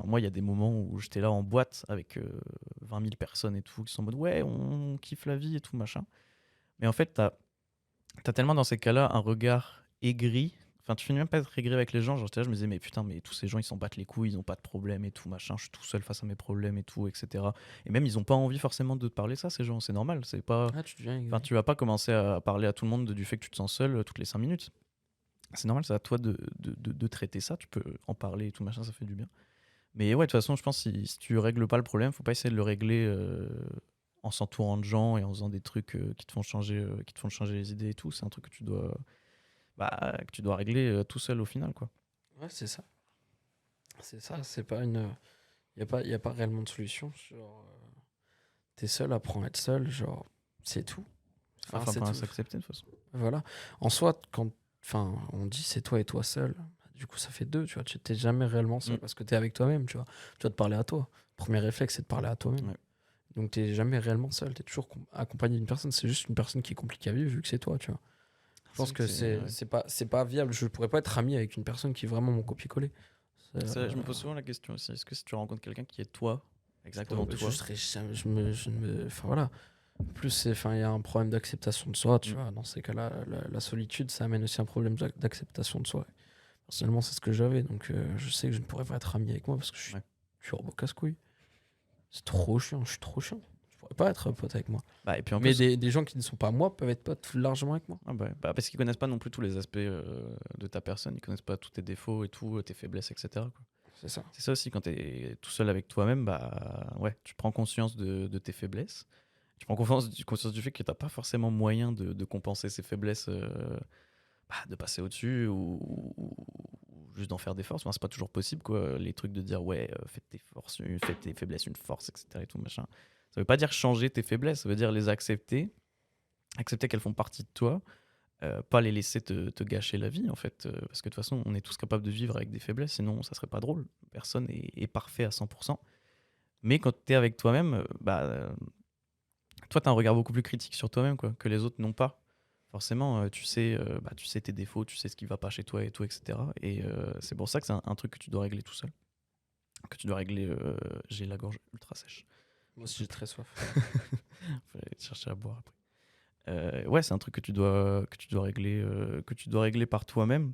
moi il y a des moments où j'étais là en boîte avec 20 000 personnes et tout qui sont en mode ouais on kiffe la vie et tout machin, mais en fait t'as tellement dans ces cas-là un regard aigri, Enfin, tu finis même pas être aigri avec les gens. Genre, j'étais là, je me disais, mais putain, mais tous ces gens, ils s'en battent les couilles, ils ont pas de problème et tout, machin. Je suis tout seul face à mes problèmes et tout, etc. Et même, ils ont pas envie forcément de te parler ça, ces gens. C'est normal. C'est pas. Ah, tu deviens Enfin, tu vas pas commencer à parler à tout le monde du fait que tu te sens seul toutes les 5 minutes. C'est normal, c'est à toi de traiter ça. Tu peux en parler et tout, machin, ça fait du bien. Mais ouais, de toute façon, je pense que si tu règles pas le problème, faut pas essayer de le régler en s'entourant de gens et en faisant des trucs qui te font changer les idées et tout. C'est un truc que tu dois régler tout seul au final, quoi. Ouais, c'est ça. C'est ça, c'est pas une. Y a pas réellement de solution. Genre, t'es seul, apprends à être seul, genre, c'est tout. Enfin, c'est pas à tout. s'accepter de toute façon. Voilà. En soi, quand on dit c'est toi et toi seul, du coup, ça fait deux, tu vois. Tu t'es jamais réellement seul parce que t'es avec toi-même, tu vois. Tu vas te parler à toi. Premier réflexe, c'est de parler à toi-même. Ouais. Donc, t'es jamais réellement seul. T'es toujours accompagné d'une personne. C'est juste une personne qui est compliquée à vivre vu que c'est toi, tu vois. Je pense que c'est pas viable. Je pourrais pas être ami avec une personne qui est vraiment mon copier-coller. Je me pose souvent la question aussi. Est-ce que si tu rencontres quelqu'un qui est toi, exactement toi, Enfin voilà. En plus, il y a un problème d'acceptation de soi, tu vois. Dans ces cas-là, la solitude, ça amène aussi un problème d'acceptation de soi. Personnellement, c'est ce que j'avais, donc je sais que je ne pourrais pas être ami avec moi parce que je suis robot casse-couille. C'est trop chiant, je suis trop chiant. Je pourrais pas être pote avec moi. bah, et puis en Mais plus, des gens qui ne sont pas moi peuvent être potes largement avec moi. ah bah, parce qu'ils connaissent pas non plus tous les aspects de ta personne, ils connaissent pas tous tes défauts et tout, tes faiblesses, etc. quoi. C'est ça. C'est ça aussi, quand tu es tout seul avec toi-même, bah ouais, tu prends conscience de tes faiblesses. Tu prends conscience du fait que tu n'as pas forcément moyen de compenser ces faiblesses, de passer au-dessus ou juste d'en faire des forces. Enfin, c'est pas toujours possible, quoi. Les trucs de dire, ouais, fais tes faiblesses une force, etc. Et tout, machin. Ça veut pas dire changer tes faiblesses, ça veut dire les accepter qu'elles font partie de toi, pas les laisser te gâcher la vie, en fait. Parce que de toute façon, on est tous capables de vivre avec des faiblesses, sinon ça serait pas drôle. Personne est parfait à 100%. Mais quand tu es avec toi-même, toi, tu as un regard beaucoup plus critique sur toi-même, quoi, que les autres n'ont pas. Forcément, tu sais tes défauts, tu sais ce qui va pas chez toi et tout, etc. Et c'est pour ça que c'est un truc que tu dois régler tout seul. Que tu dois régler. J'ai la gorge ultra sèche. Moi aussi, j'ai très soif. Faut aller chercher à boire après. Ouais, c'est un truc que tu dois régler par toi-même.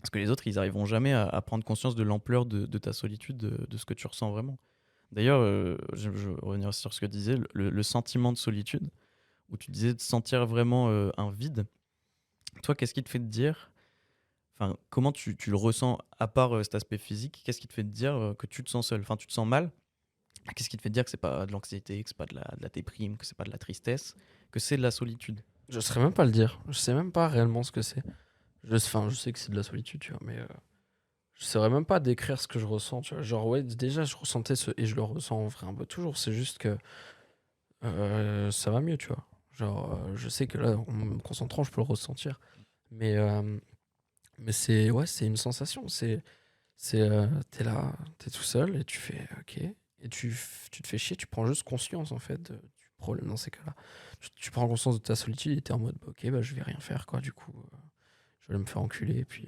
Parce que les autres, ils arriveront jamais à prendre conscience de l'ampleur de ta solitude, de ce que tu ressens vraiment. D'ailleurs, je vais revenir sur ce que tu disais, le sentiment de solitude, où tu disais de sentir vraiment un vide. Toi, qu'est-ce qui te fait te dire, enfin, comment tu le ressens, à part cet aspect physique, qu'est-ce qui te fait te dire que tu te sens seul? Enfin, tu te sens mal. Qu'est-ce qui te fait te dire que c'est pas de l'anxiété, que c'est pas de la déprime, que c'est pas de la tristesse, que c'est de la solitude? Je saurais même pas le dire. Je sais même pas réellement ce que c'est. Je sais que c'est de la solitude, tu vois, mais je saurais même pas décrire ce que je ressens, tu vois. Genre, ouais, déjà, je ressentais et je le ressens en vrai un peu toujours. C'est juste que ça va mieux, tu vois. Genre, je sais que là, en me concentrant, je peux le ressentir. Mais c'est une sensation. T'es là, t'es tout seul et tu fais OK. Et tu te fais chier, tu prends juste conscience, en fait, du problème dans ces cas-là. Tu prends conscience de ta solitude et t'es en mode, OK, je vais rien faire, quoi. Du coup, je vais me faire enculer et puis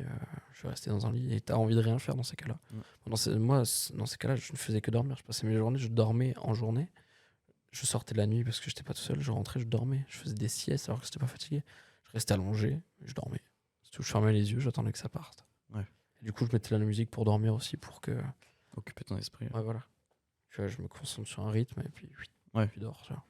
je vais rester dans un lit. Et t'as envie de rien faire dans ces cas-là. Moi, dans ces cas-là, je ne faisais que dormir. Je passais mes journées, je dormais en journée. Je sortais la nuit parce que j'étais pas tout seul. Je rentrais, je dormais. Je faisais des siestes alors que j'étais pas fatigué. Je restais allongé, je dormais. C'est tout, je fermais les yeux, j'attendais que ça parte. Ouais. Et du coup, je mettais la musique pour dormir aussi, pour que. Occuper ton esprit. Ouais, voilà. Tu vois, je me concentre sur un rythme et puis, Ouais. puis dors. Tu vois.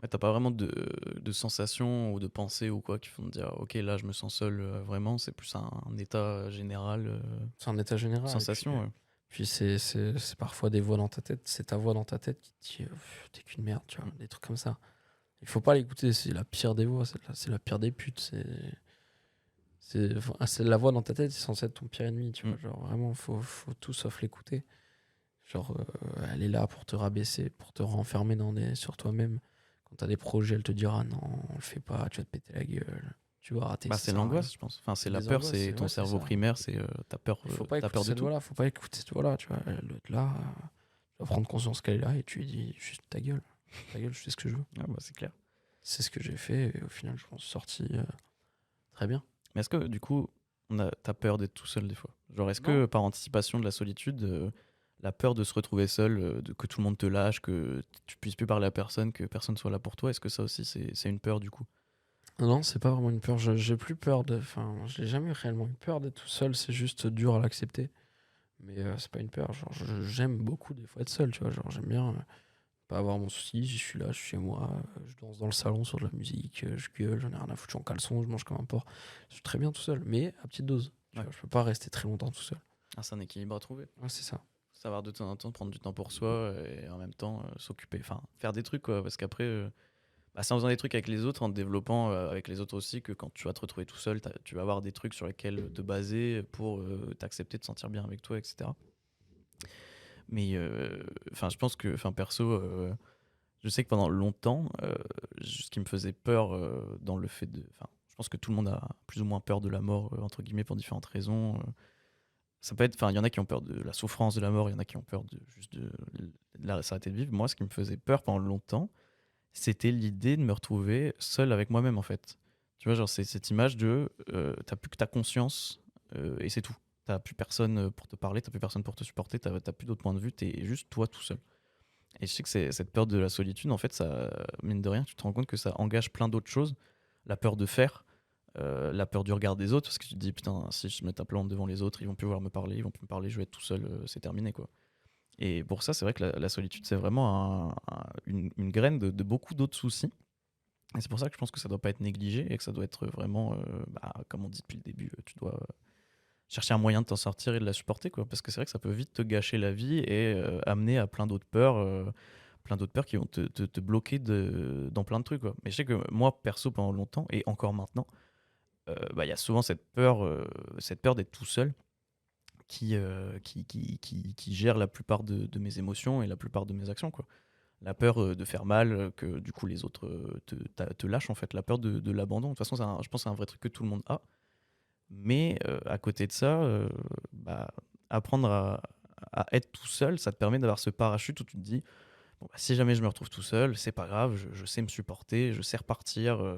Ouais, t'as pas vraiment de sensations ou de pensées ou quoi qui font te dire, ok, là, je me sens seul vraiment. C'est plus un état général. C'est un état général. Sensation, ouais. Puis c'est parfois des voix dans ta tête. C'est ta voix dans ta tête qui te dit t'es qu'une merde, tu vois, des trucs comme ça. Il faut pas l'écouter, c'est la pire des voix, c'est la pire des putes. C'est la voix dans ta tête, c'est censé être ton pire ennemi, tu vois. Genre vraiment, faut tout sauf l'écouter. Genre, elle est là pour te rabaisser, pour te renfermer sur toi-même. Quand t'as des projets, elle te dira non, on le fait pas, tu vas te péter la gueule. Tu vas rater. C'est l'angoisse, je pense. Enfin, c'est la peur, c'est ton cerveau primaire, c'est ta peur. Faut pas t'as écouter peur de cette tout. voix-là, faut pas écouter cette voix-là, tu vois. Elle doit être là, tu vas prendre conscience qu'elle est là et tu lui dis juste ta gueule, je fais ce que je veux. Ah bah, c'est clair. C'est ce que j'ai fait et au final, je m'en suis sorti très bien. Mais est-ce que du coup, t'as peur d'être tout seul des fois? Genre, est-ce que par anticipation de la solitude, la peur de se retrouver seul, que tout le monde te lâche, que tu puisses plus parler à personne, que personne soit là pour toi, est-ce que ça aussi c'est une peur du coup? Non, c'est pas vraiment une peur. J'ai plus peur de. Enfin, j'ai jamais réellement eu peur d'être tout seul. C'est juste dur à l'accepter. Mais c'est pas une peur. Genre, j'aime beaucoup des fois être seul, tu vois. Genre, j'aime bien pas avoir mon souci. Je suis là, je suis chez moi. Je danse dans le salon sur de la musique. Je gueule, j'en ai rien à foutre. Je suis en caleçon, je mange comme un porc. Je suis très bien tout seul, mais à petite dose. Tu Ouais. vois, je peux pas rester très longtemps tout seul. Ah, c'est un équilibre à trouver. Ouais, c'est ça. Savoir de temps en temps prendre du temps pour soi et en même temps s'occuper, enfin faire des trucs quoi, parce qu'après c'est en faisant des trucs avec les autres, en te développant avec les autres aussi, que quand tu vas te retrouver tout seul, tu vas avoir des trucs sur lesquels te baser pour t'accepter, te sentir bien avec toi, etc. Mais enfin je pense que, enfin perso, je sais que pendant longtemps, ce qui me faisait peur dans le fait de, enfin je pense que tout le monde a plus ou moins peur de la mort entre guillemets pour différentes raisons. Ça peut être, enfin, il y en a qui ont peur de la souffrance de la mort, il y en a qui ont peur de juste de s'arrêter de vivre. Moi, ce qui me faisait peur pendant longtemps, c'était l'idée de me retrouver seul avec moi-même, en fait. Tu vois, genre, c'est cette image de t'as plus que ta conscience et c'est tout. T'as plus personne pour te parler, t'as plus personne pour te supporter, t'as plus d'autres points de vue, t'es juste toi tout seul. Et je sais que cette peur de la solitude, en fait, ça, mine de rien, tu te rends compte que ça engage plein d'autres choses. La peur de faire, la peur du regard des autres, parce que tu te dis putain, si je mets un plan devant les autres, ils vont plus vouloir me parler, ils vont plus me parler, je vais être tout seul, c'est terminé quoi. Et pour ça, c'est vrai que la solitude, c'est vraiment une graine de beaucoup d'autres soucis. Et c'est pour ça que je pense que ça doit pas être négligé et que ça doit être vraiment, comme on dit depuis le début, tu dois chercher un moyen de t'en sortir et de la supporter quoi. Parce que c'est vrai que ça peut vite te gâcher la vie et amener à plein d'autres peurs qui vont te bloquer dans plein de trucs quoi. Mais je sais que moi, perso, pendant longtemps et encore maintenant, y a souvent cette peur d'être tout seul qui gère la plupart de mes émotions et la plupart de mes actions, quoi. La peur de faire mal, que du coup les autres te lâchent, en fait. La peur de l'abandon. De toute façon, je pense que c'est un vrai truc que tout le monde a. Mais à côté de ça, apprendre à être tout seul, ça te permet d'avoir ce parachute où tu te dis, bon, si jamais je me retrouve tout seul, c'est pas grave, je sais me supporter, je sais repartir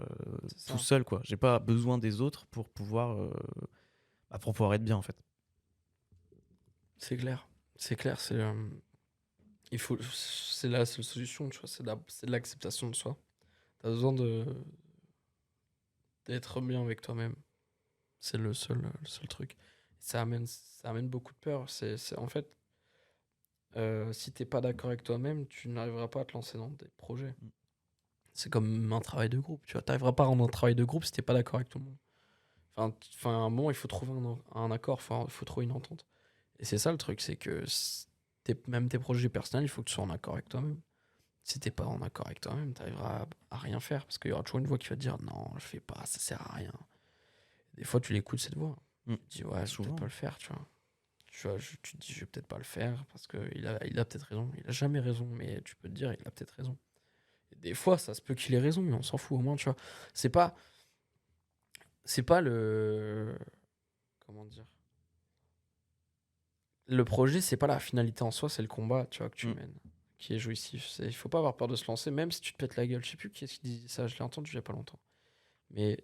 C'est tout ça. seul, quoi. J'ai pas besoin des autres pour pouvoir être bien, en fait. C'est clair. C'est clair. Il faut. C'est la seule solution, tu vois. C'est de l'acceptation de soi. T'as besoin d'être bien avec toi-même. C'est le seul truc. Ça amène beaucoup de peur. En fait, si t'es pas d'accord avec toi-même, tu n'arriveras pas à te lancer dans des projets. C'est comme un travail de groupe. Tu vois, t'arriveras pas à rendre un travail de groupe si t'es pas d'accord avec tout le monde. Enfin, à un moment, il faut trouver un accord. Enfin, il faut trouver une entente. Et c'est ça le truc, c'est que même tes projets personnels, il faut que tu sois en accord avec toi-même. Si t'es pas en accord avec toi-même, t'arriveras à rien faire. Parce qu'il y aura toujours une voix qui va te dire non, je fais pas, ça sert à rien. Des fois, tu l'écoutes cette voix. Tu te dis ouais, je vais Souvent. peut-être pas le faire, tu vois. Tu te dis je vais peut-être pas le faire parce qu'il a peut-être raison. Il a jamais raison, mais tu peux te dire il a peut-être raison. Et des fois, ça se peut qu'il ait raison, mais on s'en fout au moins, tu vois. C'est pas le. Comment dire? Le projet, c'est pas la finalité en soi, c'est le combat, tu vois, que tu mènes, qui est jouissif. Il faut pas avoir peur de se lancer, même si tu te pètes la gueule. Je sais plus qui est-ce qui disait ça, je l'ai entendu il y a pas longtemps. Mais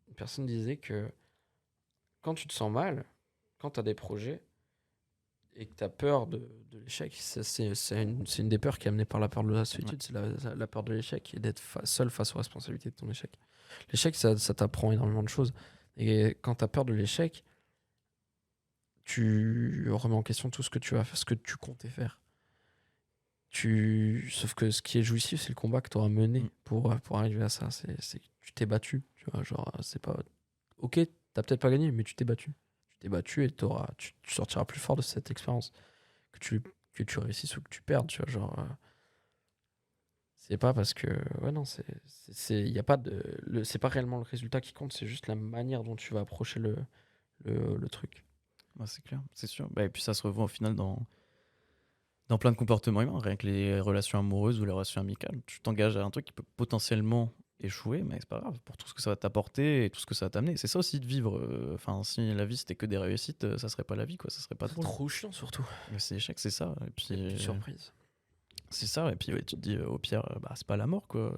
une personne disait que quand tu te sens mal, quand tu as des projets et que tu as peur de l'échec, c'est une des peurs qui est amenée par la peur de la solitude, c'est la peur de l'échec et d'être seul face aux responsabilités de ton échec. L'échec, ça t'apprend énormément de choses. Et quand tu as peur de l'échec, tu remets en question tout ce que tu vas faire, ce que tu comptais faire. Sauf que ce qui est jouissif, c'est le combat que tu auras mené pour arriver à ça. C'est que tu t'es battu. Tu vois, genre, c'est pas. Ok, t'as peut-être pas gagné, mais tu t'es battu. Tu t'es battu et tu sortiras plus fort de cette expérience. Que tu réussisses ou que tu perdes. Tu vois, genre. C'est pas parce que. Ouais, non, y a pas de. C'est pas réellement le résultat qui compte, c'est juste la manière dont tu vas approcher le truc. Ouais, c'est clair, c'est sûr. Et puis ça se revoit au final dans plein de comportements humains, rien que les relations amoureuses ou les relations amicales. Tu t'engages à un truc qui peut potentiellement échouer, mais c'est pas grave, pour tout ce que ça va t'apporter et tout ce que ça va t'amener. C'est ça aussi de vivre. Enfin, si la vie c'était que des réussites, ça serait pas la vie, quoi. Ça serait pas drôle. Trop chiant surtout. Mais c'est l'échec, c'est ça. Et puis Surprise. c'est ça. Et puis ouais, tu te dis au pire, c'est pas la mort, quoi.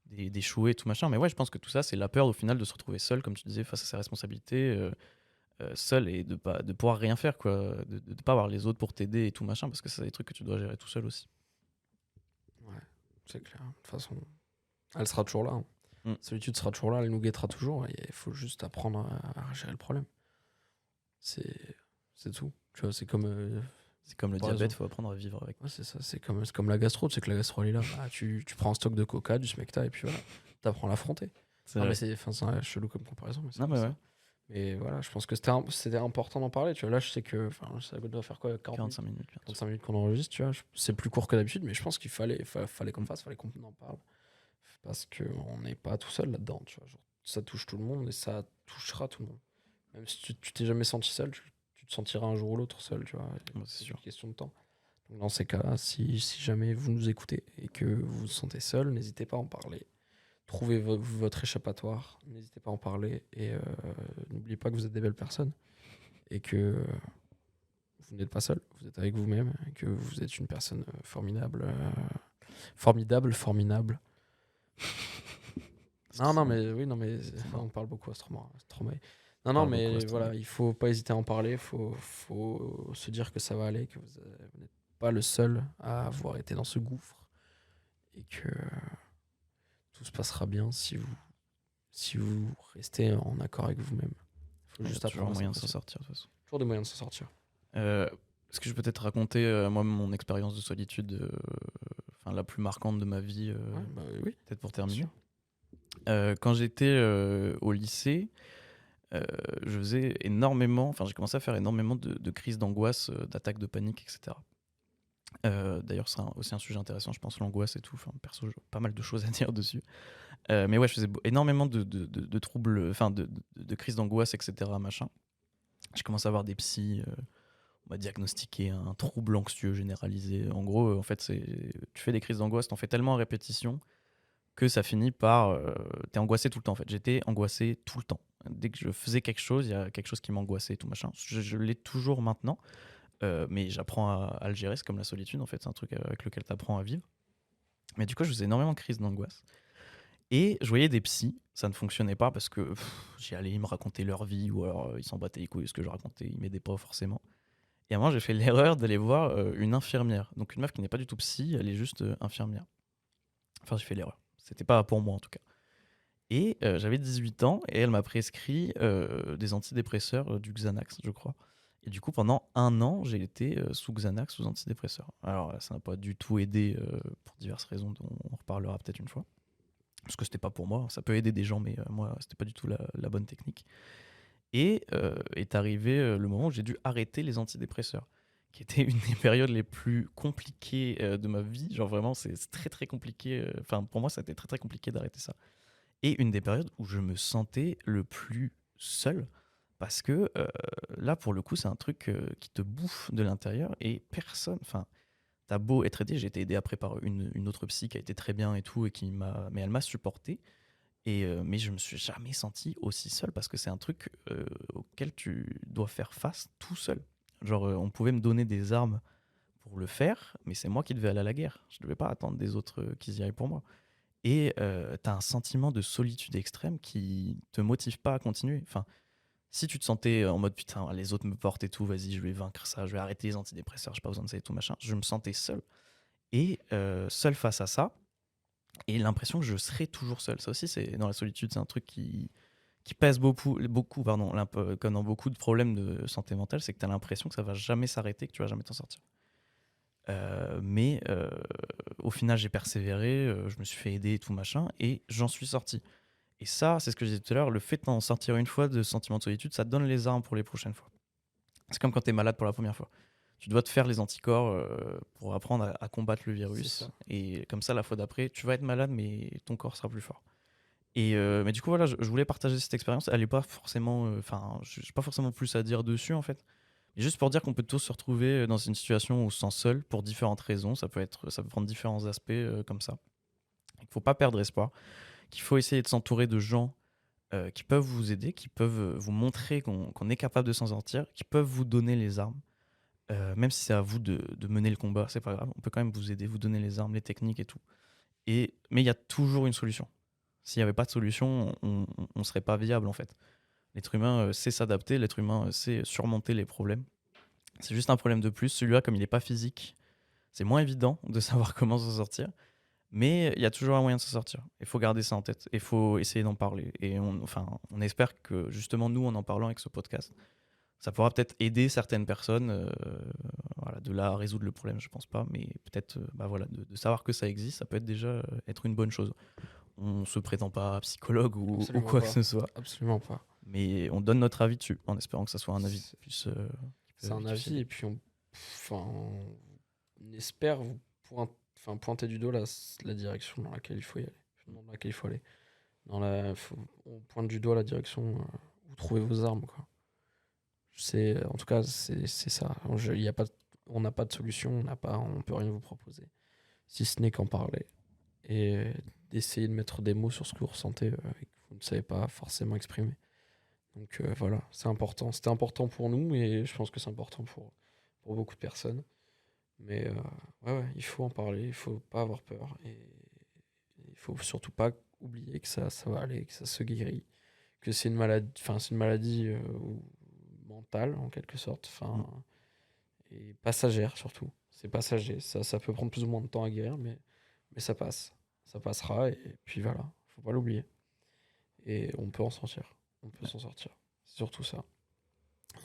D'échouer, tout machin. Mais ouais, je pense que tout ça, c'est la peur au final de se retrouver seul, comme tu disais, face à ses responsabilités. Seul et de pouvoir rien faire, quoi, de pas avoir les autres pour t'aider et tout machin, parce que c'est des trucs que tu dois gérer tout seul aussi. Ouais, c'est clair. De toute façon, elle sera toujours là. Hein. Mm. La solitude sera toujours là, elle nous guettera toujours. Et il faut juste apprendre à gérer le problème. C'est tout. Tu vois, c'est comme. C'est comme le Par diabète, exemple. faut apprendre à vivre avec. Ouais, c'est ça. C'est comme la gastro. Tu sais que la gastro, elle est là. Bah, tu prends un stock de coca, du smecta, et puis voilà. T'apprends à l'affronter. Non, mais c'est chelou comme comparaison. Mais c'est Non, comme mais ça. ouais, Mais voilà, je pense que c'était important d'en parler. Tu vois, là, je sais que. Enfin, ça doit faire quoi 40 minutes, 45 minutes. bientôt. 45 minutes qu'on enregistre, tu vois. C'est plus court que d'habitude, mais je pense qu'il fallait qu'on le fasse, fallait qu'on en parle. Parce qu'on n'est pas tout seul là-dedans, tu vois. Genre, ça touche tout le monde et ça touchera tout le monde. Même si tu t'es jamais senti seul, tu te sentiras un jour ou l'autre seul, tu vois. Ouais, c'est sûr. une question de temps. Donc dans ces cas-là, si jamais vous nous écoutez et que vous vous sentez seul, n'hésitez pas à en parler. Trouvez votre échappatoire, n'hésitez pas à en parler et n'oubliez pas que vous êtes des belles personnes et que vous n'êtes pas seul, vous êtes avec vous-même et que vous êtes une personne formidable. Formidable. Non, mais oui, non, mais on parle beaucoup à Stromae. Non, parle mais beaucoup à Stromae. voilà, il faut pas hésiter à en parler, faut se dire que ça va aller, que vous n'êtes pas le seul à avoir été dans ce gouffre et que tout se passera bien si vous restez en accord avec vous-même. Il faut Il y a juste toujours apprendre à moyen de s'en s'apprécier. sortir, de toute façon. Toujours des moyens de s'en sortir. Est-ce que je peux peut-être raconter, moi, mon expérience de solitude, la plus marquante de ma vie, Ouais, bah oui. peut-être pour terminer. sûr. Quand j'étais au lycée, je faisais énormément, j'ai commencé à faire énormément de crises d'angoisse, d'attaques de panique, etc. D'ailleurs, c'est aussi un sujet intéressant, je pense, l'angoisse et tout. Perso, j'ai pas mal de choses à dire dessus. Mais ouais, je faisais énormément de troubles, de crises d'angoisse, etc. Machin. J'ai commencé à avoir des psys. On m'a diagnostiqué un trouble anxieux généralisé. En gros, en fait, tu fais des crises d'angoisse, t'en fais tellement à répétition que ça finit par... t'es angoissé tout le temps, en fait. J'étais angoissé tout le temps. Dès que je faisais quelque chose, il y a quelque chose qui m'angoissait et tout machin. Je l'ai toujours maintenant, mais j'apprends à le gérer. C'est comme la solitude, en fait. C'est un truc avec lequel t'apprends à vivre. Mais du coup, je faisais énormément de crises d'angoisse. Et je voyais des psys, ça ne fonctionnait pas parce que j'y allais, ils me racontaient leur vie, ou alors ils s'en battaient les couilles de ce que je racontais, ils m'aidaient pas forcément. Et à moi, j'ai fait l'erreur d'aller voir une infirmière. Donc une meuf qui n'est pas du tout psy, elle est juste infirmière. Enfin, j'ai fait l'erreur. C'était pas pour moi en tout cas. Et j'avais 18 ans et elle m'a prescrit des antidépresseurs, du Xanax, je crois. Et du coup, pendant 1 an, j'ai été sous Xanax, sous antidépresseurs. Alors, ça n'a pas du tout aidé pour diverses raisons dont on reparlera peut-être une fois. Parce que c'était pas pour moi. Ça peut aider des gens, mais moi, c'était pas du tout la bonne technique. Et est arrivé le moment où j'ai dû arrêter les antidépresseurs, qui était une des périodes les plus compliquées de ma vie. Genre vraiment, c'est très très compliqué. Pour moi, ça a été très très compliqué d'arrêter ça. Et une des périodes où je me sentais le plus seul, parce que là, pour le coup, c'est un truc qui te bouffe de l'intérieur et personne... T'as beau être aidé, j'ai été aidé après par une autre psy qui a été très bien et tout, mais elle m'a supporté. Mais je me suis jamais senti aussi seul parce que c'est un truc auquel tu dois faire face tout seul. Genre, on pouvait me donner des armes pour le faire, mais c'est moi qui devais aller à la guerre. Je devais pas attendre des autres qu'ils y aillent pour moi. Et t'as un sentiment de solitude extrême qui te motive pas à continuer. Si tu te sentais en mode putain, les autres me portent et tout, vas-y, je vais vaincre ça, je vais arrêter les antidépresseurs, j'ai pas besoin de ça et tout machin, je me sentais seul. Et seul face à ça, et l'impression que je serai toujours seul. Ça aussi, c'est dans la solitude, c'est un truc qui pèse beaucoup, comme dans beaucoup de problèmes de santé mentale, c'est que tu as l'impression que ça va jamais s'arrêter, que tu vas jamais t'en sortir. Mais au final, j'ai persévéré, je me suis fait aider et tout machin, et j'en suis sorti. Et ça, c'est ce que je disais tout à l'heure, le fait d'en sortir une fois de sentiment de solitude, ça te donne les armes pour les prochaines fois. C'est comme quand tu es malade pour la première fois. Tu dois te faire les anticorps pour apprendre à combattre le virus. Et comme ça, la fois d'après, tu vas être malade, mais ton corps sera plus fort. Et mais du coup, voilà, je voulais partager cette expérience. Elle est pas forcément... j'ai pas forcément plus à dire dessus, en fait. Mais juste pour dire qu'on peut tous se retrouver dans une situation où on se sent seul pour différentes raisons. Ça peut prendre différents aspects comme ça. Il faut pas perdre espoir. Qu'il faut essayer de s'entourer de gens qui peuvent vous aider, qui peuvent vous montrer qu'on est capable de s'en sortir, qui peuvent vous donner les armes. Même si c'est à vous de mener le combat, c'est pas grave. On peut quand même vous aider, vous donner les armes, les techniques et tout. Mais il y a toujours une solution. S'il n'y avait pas de solution, on ne serait pas viable en fait. L'être humain sait s'adapter, l'être humain sait surmonter les problèmes. C'est juste un problème de plus. Celui-là, comme il n'est pas physique, c'est moins évident de savoir comment s'en sortir. Mais il y a toujours un moyen de s'en sortir. Il faut garder ça en tête. Il faut essayer d'en parler. Et on espère que justement, nous, en parlant avec ce podcast, ça pourra peut-être aider certaines personnes. Voilà, de là à résoudre le problème, je pense pas. Mais peut-être de savoir que ça existe, ça peut être déjà être une bonne chose. On se prétend pas psychologue ou Absolument quoi pas. que ce soit. Absolument pas. Mais on donne notre avis dessus, en espérant que ça soit un avis qui puisse... C'est un avis, et puis on espère vous pointer du doigt la direction dans laquelle il faut y aller. Dans laquelle il faut aller. On pointe du doigt la direction où vous trouvez vos armes, quoi. En tout cas, c'est ça. On n'a pas de solution, on peut rien vous proposer. Si ce n'est qu'en parler. Et d'essayer de mettre des mots sur ce que vous ressentez et que vous ne savez pas forcément exprimer. Donc voilà, c'est important. C'était important pour nous et je pense que c'est important pour beaucoup de personnes. Mais ouais, il faut en parler, il faut pas avoir peur. Et il faut surtout pas oublier que ça va aller, que ça se guérit. Que c'est une maladie mentale en quelque sorte. Et passagère surtout. C'est passager. Ça peut prendre plus ou moins de temps à guérir, mais ça passe. Ça passera et puis voilà, faut pas l'oublier. Et on peut en sortir. On peut s'en sortir. C'est surtout ça.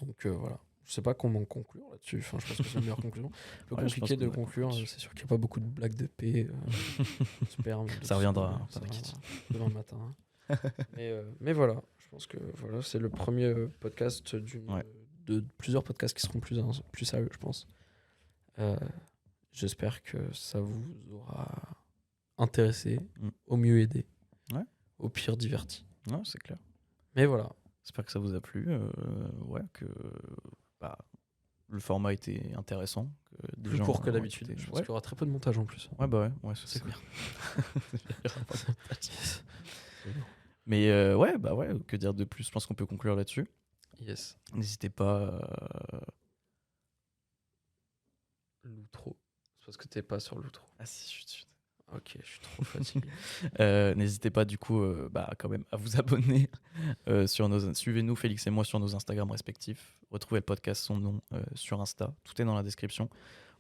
Donc voilà. Je sais pas comment conclure là-dessus. Je pense que c'est la meilleure conclusion. Un peu Ouais, je pense compliqué de qu'on a conclure. conclu. C'est sûr qu'il n'y a pas beaucoup de blagues de paix. Sperme. Ça reviendra, hein, Ça t'inquiète. demain matin. Mais voilà. Je pense que voilà, c'est le premier podcast de plusieurs podcasts qui seront plus sérieux, je pense. J'espère que ça vous aura intéressé, au mieux aidé, au pire diverti. Ouais, c'est clair. Mais voilà. J'espère que ça vous a plu. Que le format était intéressant. Que des Plus gens court que ont d'habitude. écouté. Je pense qu'il y aura très peu de montage en plus. Ouais, ça, C'est c'est bien. Yes. Mais que dire de plus? Je pense qu'on peut conclure là-dessus. Yes. N'hésitez pas. L'outro. C'est parce que t'es pas sur l'outro. Ah si, chut. Ok, je suis trop fatigué. N'hésitez pas du coup quand même à vous abonner suivez-nous Félix et moi sur nos Instagram respectifs. Retrouvez le podcast son nom sur Insta, tout est dans la description.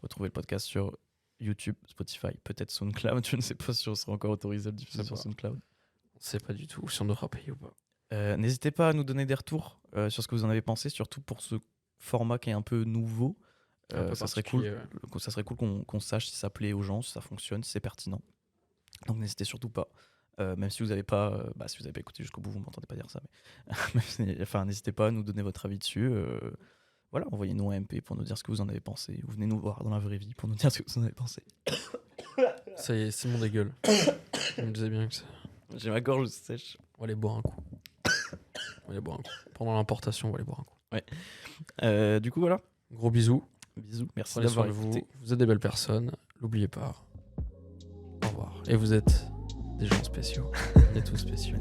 Retrouvez le podcast sur YouTube, Spotify, peut-être SoundCloud. Je ne sais pas si on sera encore autorisé à le diffuser sur SoundCloud. On sait pas du tout si on devra payer ou pas. N'hésitez pas à nous donner des retours sur ce que vous en avez pensé, surtout pour ce format qui est un peu nouveau. Ça serait cool qu'on sache si ça plaît aux gens, si ça fonctionne, si c'est pertinent. Donc n'hésitez surtout pas. Même si vous n'avez pas, écouté jusqu'au bout, vous m'entendez pas dire ça, mais n'hésitez pas à nous donner votre avis dessus. Voilà, envoyez-nous un MP pour nous dire ce que vous en avez pensé. Ou venez nous voir dans la vraie vie pour nous dire ce que vous en avez pensé. Ça y est, c'est mon dégueule. Je me disais bien que J'ai ma gorge sèche. on va aller boire un coup. Pendant l'importation, on va aller boire un coup. Du coup, voilà. Gros bisous. Bisous. Merci Prenez soin d'avoir de écouté. vous. Vous êtes des belles personnes. N'oubliez pas. Au revoir. Et vous êtes des gens spéciaux. On est tous spéciaux.